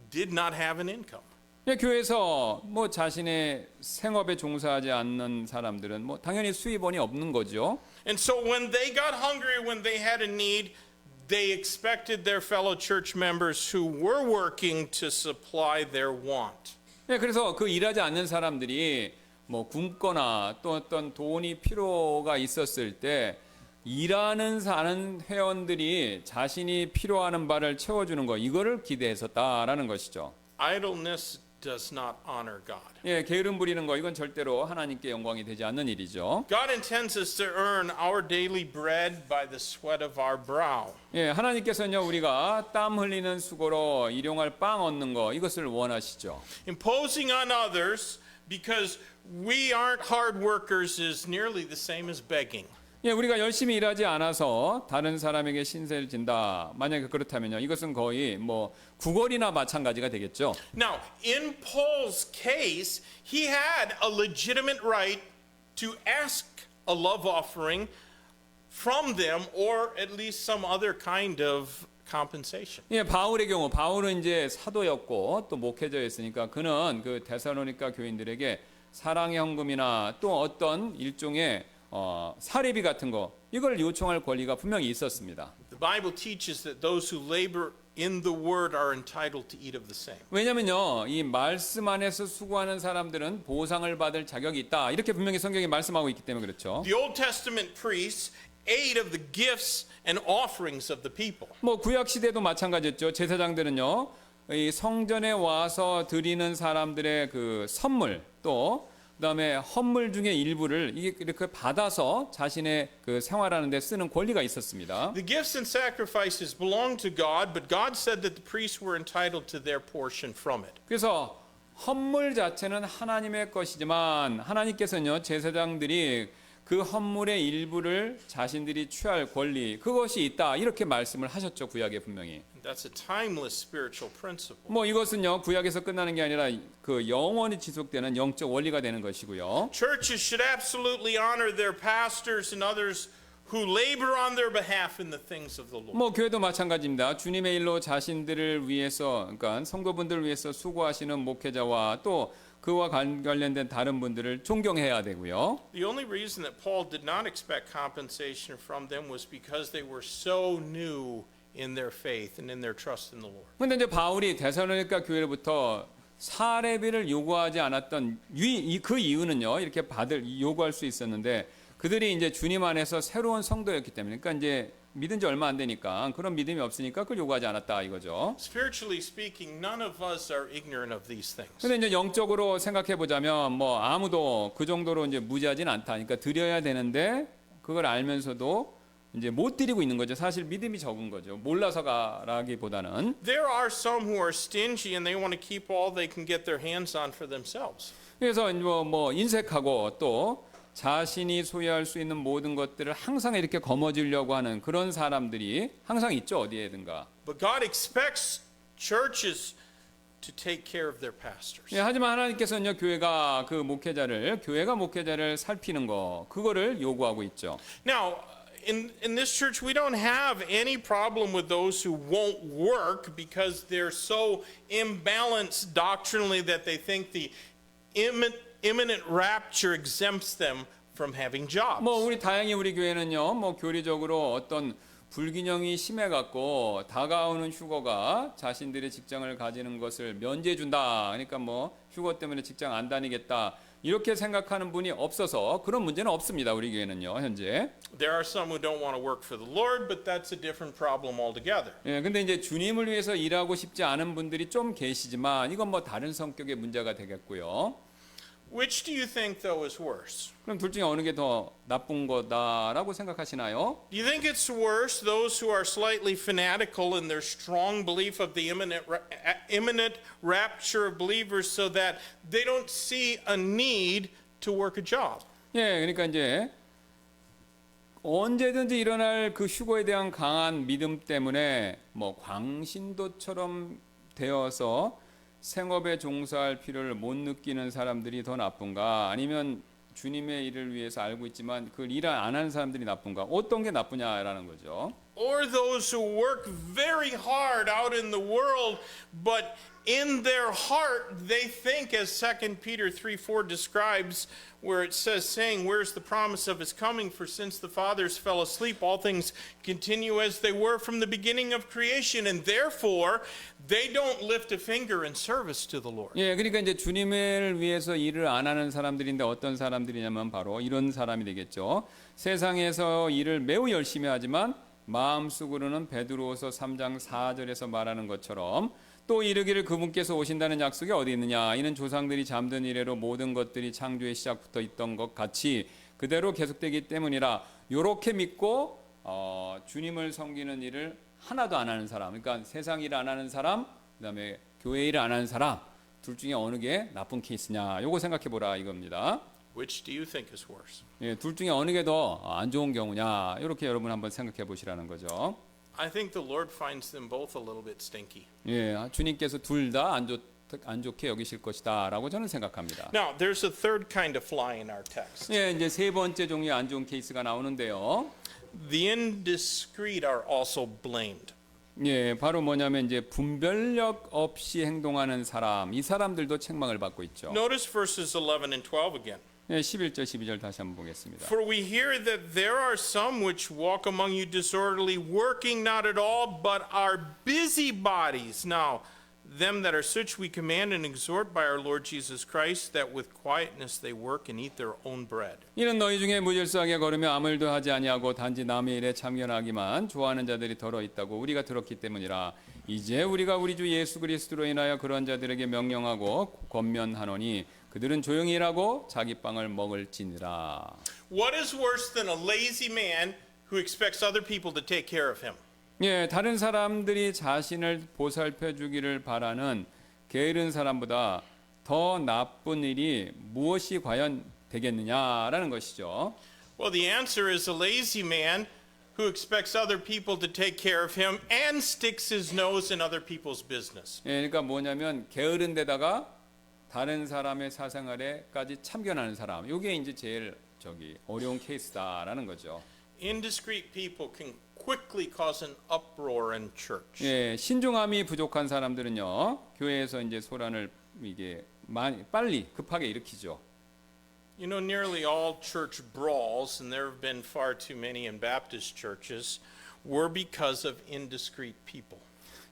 did not have an income. 예, 교회에서 뭐 자신의 생업에 종사하지 않는 사람들은 뭐 당연히 수입원이 없는 거죠. And so when they got hungry, when they had a need, they expected their fellow church members who were working to supply their want. 예, 그래서 그 일하지 않는 사람들이 뭐 굶거나 또 어떤 돈이 필요가 있었을 때 일하는 사는 회원들이 자신이 필요하는 바를 채워주는 거 이거를 기대했었다라는 것이죠. Idleness does not honor God. 예, 게으름 부리는 거 이건 절대로 하나님께 영광이 되지 않는 일이죠. God intends us to earn our daily bread by the sweat of our brow. 예, 하나님께서는요 우리가 땀 흘리는 수고로 일용할 빵 얻는 거 이것을 원하시죠. Imposing on others because we aren't hard workers is nearly the same as begging. 예, 우리가 열심히 일하지 않아서 다른 사람에게 신세를 진다. 만약에 그렇다면요, 이것은 거의 뭐 구걸이나 마찬가지가 되겠죠. Now, in Paul's case, he had a legitimate right to ask a love offering from them, or at least some other kind of compensation. 예, 바울의 경우, 바울은 이제 사도였고 또 목회자였으니까 그는 그 데살로니가 교인들에게 사랑의 헌금이나 또 어떤 일종의 사례비 같은 거 이걸 요청할 권리가 분명히 있었습니다. The Bible teaches that those who labor in the word are entitled to eat of the same. 왜냐면요, 이 말씀 안에서 수고하는 사람들은 보상을 받을 자격이 있다. 이렇게 분명히 성경이 말씀하고 있기 때문에 그렇죠. The Old Testament priests ate of the gifts and offerings of the people. 뭐 구약 시대도 마찬가지였죠. 제사장들은요, 이 성전에 와서 드리는 사람들의 그 선물 또 그다음에 헌물 중에 일부를 이렇게 받아서 자신의 그 생활하는 데 쓰는 권리가 있었습니다. The gifts and sacrifices belonged to God, but God said that the priests were entitled to their portion from it. 그래서 헌물 자체는 하나님의 것이지만 하나님께서는요 제사장들이 그 헌물의 일부를 자신들이 취할 권리 그것이 있다 이렇게 말씀을 하셨죠 구약에 분명히. That's a timeless spiritual principle. 뭐 이것은요 구약에서 끝나는 게 아니라 그 영원히 지속되는 영적 원리가 되는 것이고요. Churches should absolutely honor their pastors and others who labor on their behalf in the things of the Lord. 뭐 교회도 마찬가지입니다. 주님의 일로 자신들을 위해서 그러니까 성도분들을 위해서 수고하시는 목회자와 또 그와 관련된 다른 분들을 존경해야 되고요. The only reason that Paul did not expect compensation from them was because they were so new in their faith and in their trust in the Lord. 근데 이제 바울이 데살로니가 교회로부터 사례비를 요구하지 않았던 그 이유는요. 이렇게 요구할 수 있었는데 그들이 이제 주님 안에서 새로운 성도였기 때문에 그러니까 이제 믿은 지 얼마 안 되니까 그런 믿음이 없으니까 그걸 요구하지 않았다 이거죠. Spiritually speaking, none of us are ignorant of these things. 근데 이제 영적으로 생각해 보자면 뭐 아무도 그 정도로 이제 무지하진 않다. 그러니까 드려야 되는데 그걸 알면서도 이제 못 드리고 있는 거죠. 사실 믿음이 적은 거죠. 몰라서가라기보다는. There are some who are stingy and they want to keep all they can get their hands on for themselves. 그래서 뭐 인색하고 또 자신이 소유할 수 있는 모든 것들을 항상 이렇게 거머쥐려고 하는 그런 사람들이 항상 있죠. 어디에든가. But God expects churches to take care of their pastors. 예, 하지만 하나님께서는요. 교회가 목회자를 살피는 거 그거를 요구하고 있죠. Now, in this church, we don't have any problem with those who won't work because they're so imbalanced doctrinally that they think the imminent rapture exempts them from having jobs. 뭐 다행히 우리 교회는요. 뭐 교리적으로 어떤 불균형이 심해 갖고 다가오는 휴거가 자신들의 직장을 가지는 것을 면제해 준다. 그러니까 뭐 휴거 때문에 직장 안 다니겠다. 이렇게 생각하는 분이 없어서 그런 문제는 없습니다. 우리 교회는요. 현재. There are some who don't want to work for the Lord, but that's a different problem altogether. 예, 근데 이제 주님을 위해서 일하고 싶지 않은 분들이 좀 계시지만 이건 뭐 다른 성격의 문제가 되겠고요. Which do you think, though, is worse? 그럼 둘 중에 어느 게 더 나쁜 거다라고 생각하시나요? Do you think it's worse those who are slightly fanatical in their strong belief of the imminent rapture of believers so that they don't see a need to work a job? 예, 그러니까 이제 언제든지 일어날 그 휴거에 대한 강한 믿음 때문에 뭐 광신도처럼 되어서 생업에 종사할 필요를 못 느끼는 사람들이 더 나쁜가? 아니면 주님의 일을 위해서 알고 있지만 그걸 일 안 하는 사람들이 나쁜가? 어떤 게 나쁘냐라는 거죠. Or those who work very hard out in the world, but in their heart they think, as 2 Peter 3:4 describes, where it says, saying, where's the promise of his coming? For since the fathers fell asleep, all things continue as they were from the beginning of creation, and therefore they don't lift a finger in service to the Lord. 예, 그러니까 이제 주님을 위해서 일을 안 하는 사람들인데 어떤 사람들이냐면 바로 이런 사람이 되겠죠. 세상에서 일을 매우 열심히 하지만 마음속으로는 베드로후서 3장 4절에서 말하는 것처럼 또 이르기를 그분께서 오신다는 약속이 어디 있느냐 이는 조상들이 잠든 이래로 모든 것들이 창조의 시작부터 있던 것 같이 그대로 계속되기 때문이라 요렇게 믿고 주님을 섬기는 일을 하나도 안 하는 사람 그러니까 세상 일 안 하는 사람 그다음에 교회 일 안 하는 사람 둘 중에 어느 게 나쁜 케이스냐 요거 생각해 보라 이겁니다. Which do you think is worse? 예, 둘 중에 어느 게 더 안 좋은 경우냐 이렇게 여러분 한번 생각해 보시라는 거죠. I think the Lord finds them both a little bit stinky. 예, 주님께서 둘 다 안 좋게 여기실 것이다라고 저는 생각합니다. Now, there's a third kind of fly in our text. 예, 이제 세 번째 종류의 안 좋은 케이스가 나오는데요. The indiscreet are also blamed. 예, 바로 뭐냐면 이제 분별력 없이 행동하는 사람, 이 사람들도 책망을 받고 있죠. Notice verses 11 and 12 again. 예, 11절, 12절 다시 한번 보겠습니다. For we hear that there are some which walk among you disorderly, working not at all, but are busybodies. Now, them that are such we command and exhort by our Lord Jesus Christ, that with quietness they work and eat their own bread. 이는 너희 중에 무질서하게 걸으며 아무 일도 하지 아니하고 단지 남의 일에 참견하기만 좋아하는 자들이 더러 있다고 우리가 들었기 때문이라. 이제 우리가 우리 주 예수 그리스도로 인하여 그런 자들에게 명령하고 권면하노니 그들은 조용히 일하고 자기 빵을 먹을지니라. What is worse than a lazy man who expects other people to take care of him? 예, 다른 사람들이 자신을 보살펴 주기를 바라는 게으른 사람보다 더 나쁜 일이 무엇이 과연 되겠느냐라는 것이죠. Well, the answer is a lazy man who expects other people to take care of him and sticks his nose in other people's business. 예, 그러니까 뭐냐면 게으른 데다가 다른 사람의 사생활에까지 참견하는 사람. 이게 이제 제일 어려운 케이스다라는 거죠. Indiscreet people can quickly cause an uproar in church. 예, 신중함이 부족한 사람들은요 교회에서 이제 소란을 이게 빨리 급하게 일으키죠. You know, nearly all church brawls, and there have been far too many in Baptist churches, were because of indiscreet people.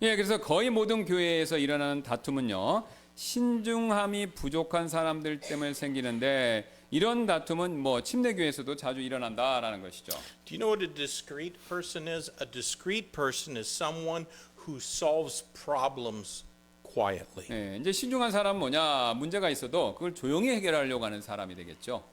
예, 그래서 거의 모든 교회에서 일어나는 다툼은요 신중함이 부족한 사람들 때문에 생기는데 이런 다툼은 뭐 침례교회에서도 자주 일어난다라는 것이죠. Do you know what a discreet person is? A discreet person is someone who solves problems quietly. 예, 이제 신중한 사람은 뭐냐? 문제가 있어도 그걸 조용히 해결하려고 하는 사람이 되겠죠.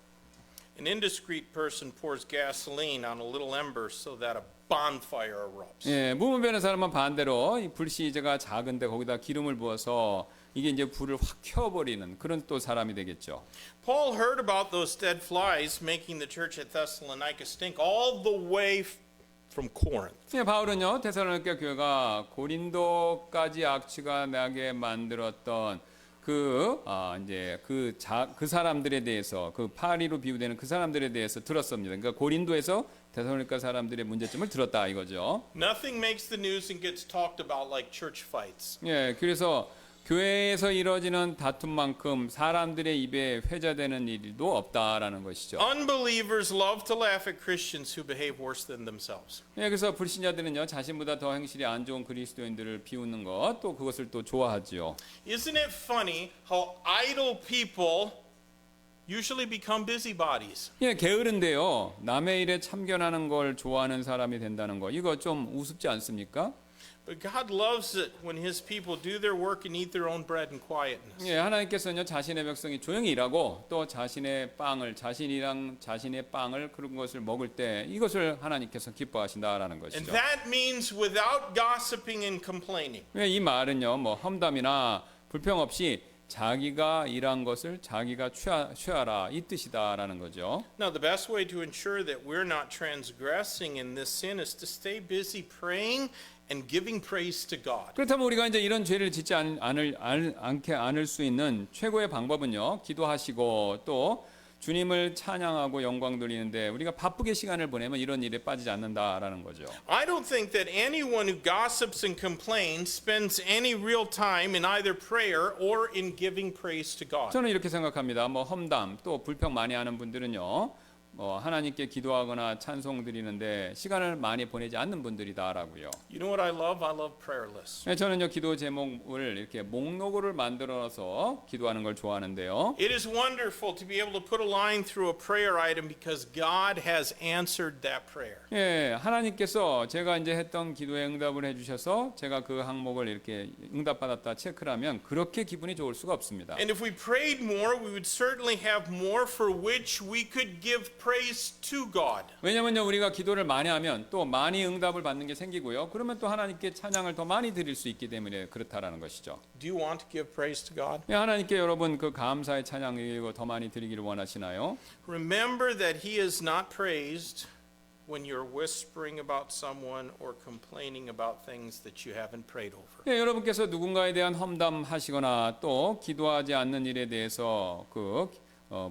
An indiscreet person pours gasoline on a little ember so that a bonfire erupts. 예, 무분별한 사람은 반대로 이 불씨제가 작은데 거기다 기름을 부어서 이게 이제 불을 확 켜버리는 그런 또 사람이 되겠죠. Paul heard about those dead flies making the church at Thessalonica stink all the way from Corinth. 예, 바울은요 데살로니가 교회가 고린도까지 악취가 나게 만들었던 그 사람들에 대해서 그 파리로 비유되는 그 사람들에 대해서 들었습니다. 그러니까 고린도에서 데살로니가 사람들의 문제점을 들었다 이거죠. Nothing makes the news and gets talked about like church fights. 예, 그래서 교회에서 이루어지는 다툼만큼 사람들의 입에 회자되는 일도 없다라는 것이죠. Unbelievers love to laugh at Christians who behave worse than themselves. 예, 그래서 불신자들은요 자신보다 더 행실이 안 좋은 그리스도인들을 비웃는 것 또 그것을 또 좋아하지요. Isn't it funny how idle people usually become busybodies? 예, 게으른데요 남의 일에 참견하는 걸 좋아하는 사람이 된다는 거 이거 좀 우습지 않습니까? But God loves it when His people do their work and eat their own bread in quietness. 예, 하나님께서는요 자신의 백성이 조용히 일하고 또 자신의 빵을 그런 것을 먹을 때 이것을 하나님께서 기뻐하신다라는 And 것이죠. that means without gossiping and complaining. 예, 이 말은요 뭐 험담이나 불평 없이 자기가 일한 것을 자기가 취하라 이 뜻이다라는 거죠. Now, the best way to ensure that we're not transgressing in this sin is to stay busy praying and giving praise to God. 그렇다면 우리가 이제 이런 죄를 짓지 않을 수 있는 최고의 방법은요 기도하시고 또 주님을 찬양하고 영광 돌리는데 우리가 바쁘게 시간을 보내면 이런 일에 빠지지 않는다라는 거죠. I don't think that anyone who gossips and complains spends any real time in either prayer or in giving praise to God. 저는 이렇게 생각합니다. 뭐 험담 또 불평 많이 하는 분들은요 하나님께 기도하거나 찬송 드리는데 시간을 많이 보내지 않는 분들이다라고요. You know what I love? I love prayer lists. 저는요 기도 제목을 이렇게 목록을 만들어서 기도하는 걸 좋아하는데요. It is wonderful to be able to put a line through a prayer item because God has answered that prayer. 예, 하나님께서 제가 이제 했던 기도에 응답을 해주셔서 제가 그 항목을 이렇게 응답받았다 체크를 하면 그렇게 기분이 좋을 수가 없습니다. And if we prayed more, we would certainly have more for which we could give praise to God. 왜냐면요 우리가 기도를 많이 하면 또 많이 응답을 받는 게 생기고요. 그러면 또 하나님께 찬양을 더 많이 드릴 수 있기 때문에 그렇다라는 것이죠. Do you want to give praise to God? 예, 하나님께 여러분 그 감사의 찬양 이거 더 많이 드리기를 원하시나요? Remember that He is not praised when you're whispering about someone or complaining about things that you haven't prayed over. 예, 여러분께서 누군가에 대한 험담하시거나 또 기도하지 않는 일에 대해서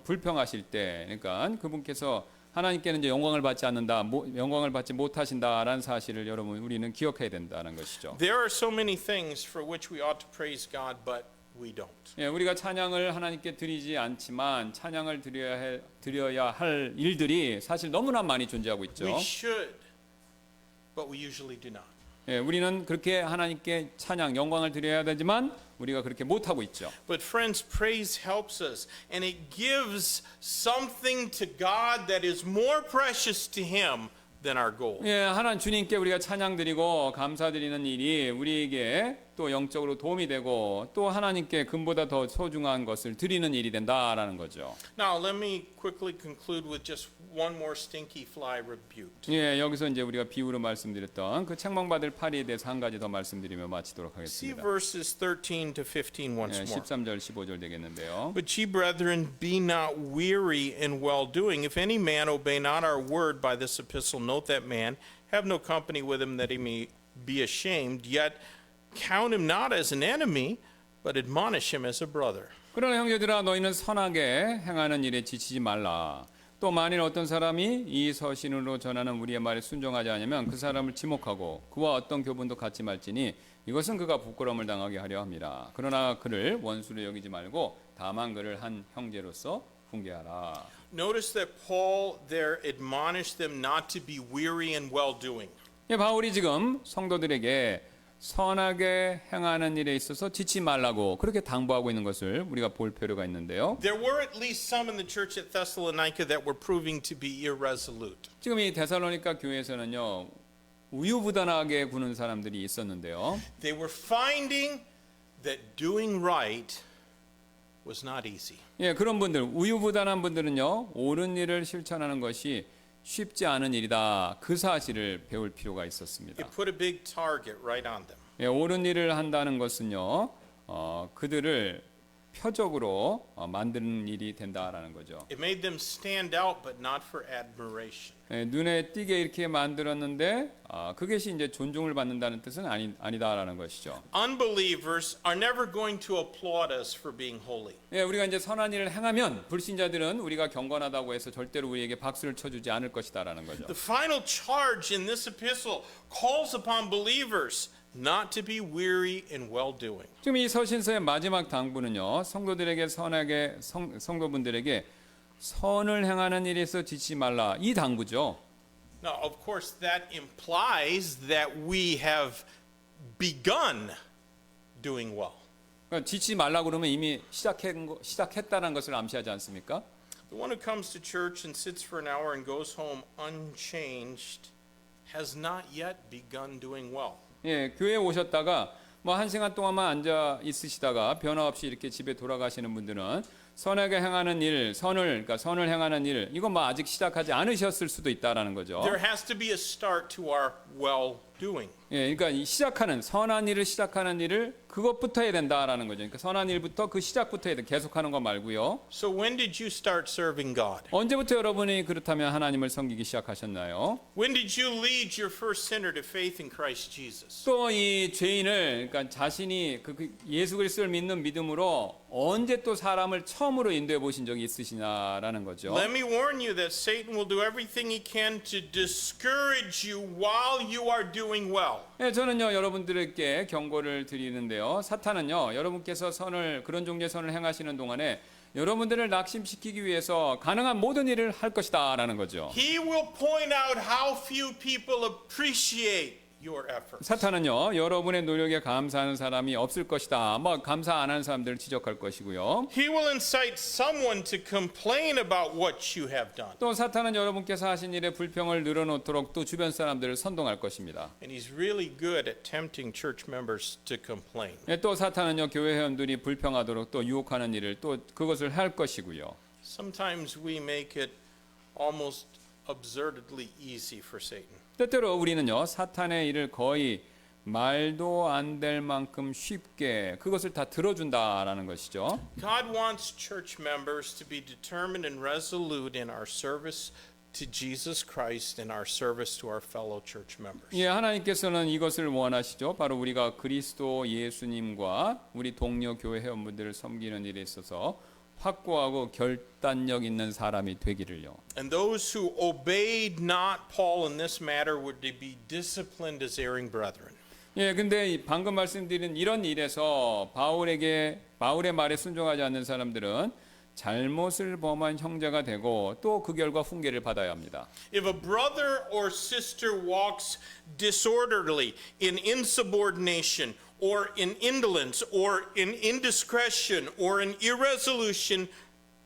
불평하실 때, 그러니까 그분께서 하나님께는 이제 영광을 받지 않는다, 영광을 받지 못하신다라는 사실을 여러분 우리는 기억해야 된다는 것이죠. There are so many things for which we ought to praise God, but we don't. 예, 우리가 찬양을 하나님께 드리지 않지만 찬양을 드려야 할 일들이 사실 너무나 많이 존재하고 있죠. We should, but we usually do not. 예, 우리는 그렇게 하나님께 찬양, 영광을 드려야 되지만 우리가 그렇게 못하고 있죠. But friends, praise helps us, and it gives something to God that is more precious to Him than our gold. 예, 하나님 주님께 우리가 찬양 드리고 감사드리는 일이 우리에게 또 영적으로 도움이 되고 또 하나님께 금보다 더 소중한 것을 드리는 일이 된다라는 거죠. Now, let me quickly conclude with just one more stinky fly rebuked. 예, 여기서 이제 우리가 비유로 말씀드렸던 그 책망받을 파리에 대해서 한 가지 더 말씀드리며 마치도록 See 하겠습니다. verses 13 to 15 once 예, more. 13절 15절 되겠는데요. But ye, brethren, be not weary in well-doing. If any man obey not our word by this epistle, note that man, have no company with him that he may be ashamed, yet count him not as an enemy, but admonish him as a brother. 그러나 형제들아 너희는 선하게 행하는 일에 지치지 말라. 또 만일 어떤 사람이 이 서신으로 전하는 우리의 말에 순종하지 않으면 그 사람을 지목하고 그와 어떤 교분도 갖지 말지니 이것은 그가 부끄러움을 당하게 하려 함이라. 그러나 그를 원수로 여기지 말고 다만 그를 한 형제로서 훈계하라. Notice that Paul there admonished them not to be weary in well-doing. 예, 바울이 지금 성도들에게 선하게 행하는 일에 있어서 지치 말라고 그렇게 당부하고 있는 것을 우리가 볼 필요가 있는데요. There were at least some in the church at Thessalonica that were proving to be irresolute. 지금 이 데살로니가 교회에서는요 우유부단하게 구는 사람들이 있었는데요. They were finding that doing right was not easy. 예, 그런 분들 우유부단한 분들은요 옳은 일을 실천하는 것이 쉽지 않은 일이다. 그 사실을 배울 필요가 있었습니다. It put a big target right on them. 예, 옳은 일을 한다는 것은요 그들을 표적으로 만드는 일이 된다라는 거죠. It made them stand out, but not for admiration. 예, 눈에 띄게 이렇게 만들었는데 그것이 이제 존중을 받는다는 뜻은 아니다라는 것이죠. Unbelievers are never going to applaud us for being holy. 예, 우리가 이제 선한 일을 행하면 불신자들은 우리가 경건하다고 해서 절대로 우리에게 박수를 쳐주지 않을 것이다라는 거죠. The final charge in this epistle calls upon believers not to be weary in well-doing. 지금 이 서신서의 마지막 당부는요 성도들에게 선하게 성도분들에게 선을 행하는 일에서 지치지 말라 이 당부죠. Now, of course, that implies that we have begun doing well. 그러니까 지치지 말라 그러면 이미 시작했다는 것을 암시하지 않습니까? The one who comes to church and sits for an hour and goes home unchanged has not yet begun doing well. 예, 교회에 오셨다가 뭐 1시간 동안만 앉아 있으시다가 변화 없이 이렇게 집에 돌아가시는 분들은 선하게 행하는 일, 그러니까 선을 행하는 일, 이건 뭐 아직 시작하지 않으셨을 수도 있다라는 거죠. There has to be a start to our well-doing. 예, 그러니까 이 시작하는 선한 일을 시작하는 일을 그것부터 해야 된다라는 거죠. 그러니까 선한 일부터 그 시작부터 해야 돼. 계속하는 거 말고요. So when did you start serving God? 언제부터 여러분이 그렇다면 하나님을 섬기기 시작하셨나요? When did you lead your first sinner to faith in Christ Jesus? 또 이 죄인을 그러니까 자신이 그 예수 그리스도를 믿는 믿음으로 언제 또 사람을 처음으로 인도해 보신 적이 있으시냐라는 거죠. Let me warn you that Satan will do everything he can to discourage you while you are doing well. 네, 저는요 여러분들에게 경고를 드리는데요. 사탄은요 여러분께서 그런 종류의 선을 행하시는 동안에 여러분들을 낙심시키기 위해서 가능한 모든 일을 할 것이다라는 거죠. He will point out how few people appreciate your efforts. 사탄은요 여러분의 노력에 감사하는 사람이 없을 것이다. 뭐 감사 안 하는 사람들을 지적할 것이고요. He will incite someone to complain about what you have done. 또 사탄은 여러분께서 하신 일에 불평을 늘어놓도록 또 주변 사람들을 선동할 것입니다. And he's really good at tempting church members to complain. 예, 또 사탄은요 교회 회원들이 불평하도록 또 유혹하는 일을 또 그것을 할 것이고요. Sometimes we make it almost absurdly easy for Satan. 때때로 우리는요 사탄의 일을 거의 말도 안 될 만큼 쉽게 그것을 다 들어준다라는 것이죠. God wants church members to be determined and resolute in our service to Jesus Christ and our service to our fellow church members. 예, 하나님께서는 이것을 원하시죠. 바로 우리가 그리스도 예수님과 우리 동료 교회 회원분들을 섬기는 일에 있어서 확고하고 결단력 있는 사람이 되기를요. And those who obeyed not Paul in this matter would be disciplined as erring brethren. 예, 근데 방금 말씀드린 이런 일에서 바울의 말에 순종하지 않는 사람들은 잘못을 범한 형제가 되고 또 그 결과 훈계를 받아야 합니다. If a brother or sister walks disorderly in insubordination or in indolence or in indiscretion or in irresolution,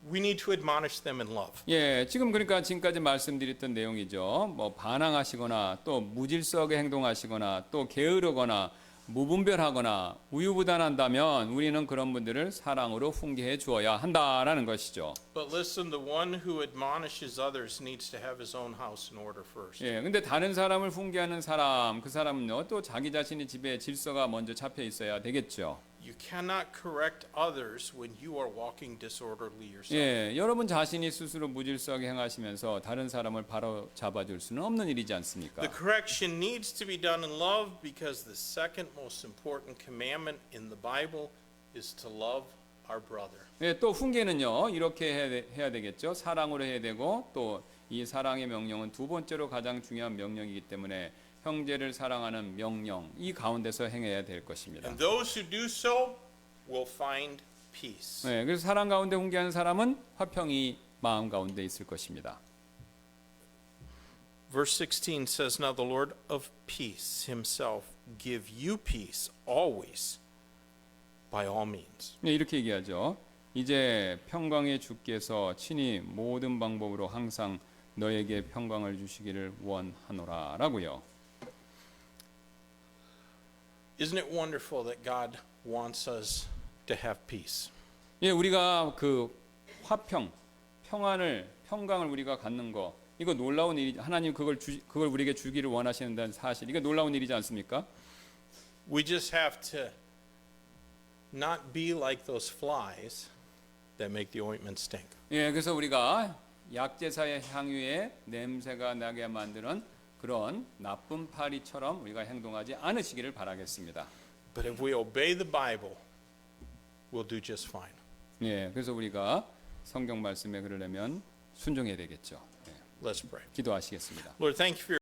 we need to admonish them in love. 예, 그러니까 지금까지 말씀드렸던 내용이죠. 뭐 반항하시거나 또 무질서하게 행동하시거나 또 게으르거나 무분별하거나 우유부단한다면 우리는 그런 분들을 사랑으로 훈계해 주어야 한다라는 것이죠. But listen, the one who admonishes others needs to have his own house in order first. 예, 근데 다른 사람을 훈계하는 사람, 그 사람은요 또 자기 자신의 집에 질서가 먼저 잡혀 있어야 되겠죠. You cannot correct others when you are walking disorderly yourself. 예, 여러분 자신이 스스로 무질서하게 행하시면서 다른 사람을 바로 잡아줄 수는 없는 일이지 않습니까? The correction needs to be done in love because the second most important commandment in the Bible is to love our brother. 예, 또 훈계는요 이렇게 해야 되겠죠. 사랑으로 해야 되고 또 이 사랑의 명령은 두 번째로 가장 중요한 명령이기 때문에 형제를 사랑하는 명령 이 가운데서 행해야 될 것입니다. And those who do so will find peace. 네, 그래서 사랑 가운데 훈계하는 사람은 화평이 마음 가운데 있을 것입니다. Verse 16 says, Now the Lord of peace himself give you peace always by all means. 네, 이렇게 얘기하죠. 이제 평강의 주께서 친히 모든 방법으로 항상 너에게 평강을 주시기를 원하노라라고요. Isn't it wonderful that God wants us to have peace? 예, 우리가 그 화평, 평강을 우리가 갖는 거 이거 놀라운 일이 하나님 그걸 우리에게 주기를 원하시는다는 사실 이게 놀라운 일이지 않습니까? We just have to not be like those flies that make the ointment stink. 예, 그래서 우리가 약제사의 향유에 냄새가 나게 만드는 그런 나쁜 파리처럼 우리가 행동하지 않으시기를 바라겠습니다. But if we obey the Bible, we'll do just fine. 예, 그래서 우리가 성경 말씀에 그러려면 순종해야 되겠죠. 예, Let's pray. 기도하시겠습니다. Lord, thank you for your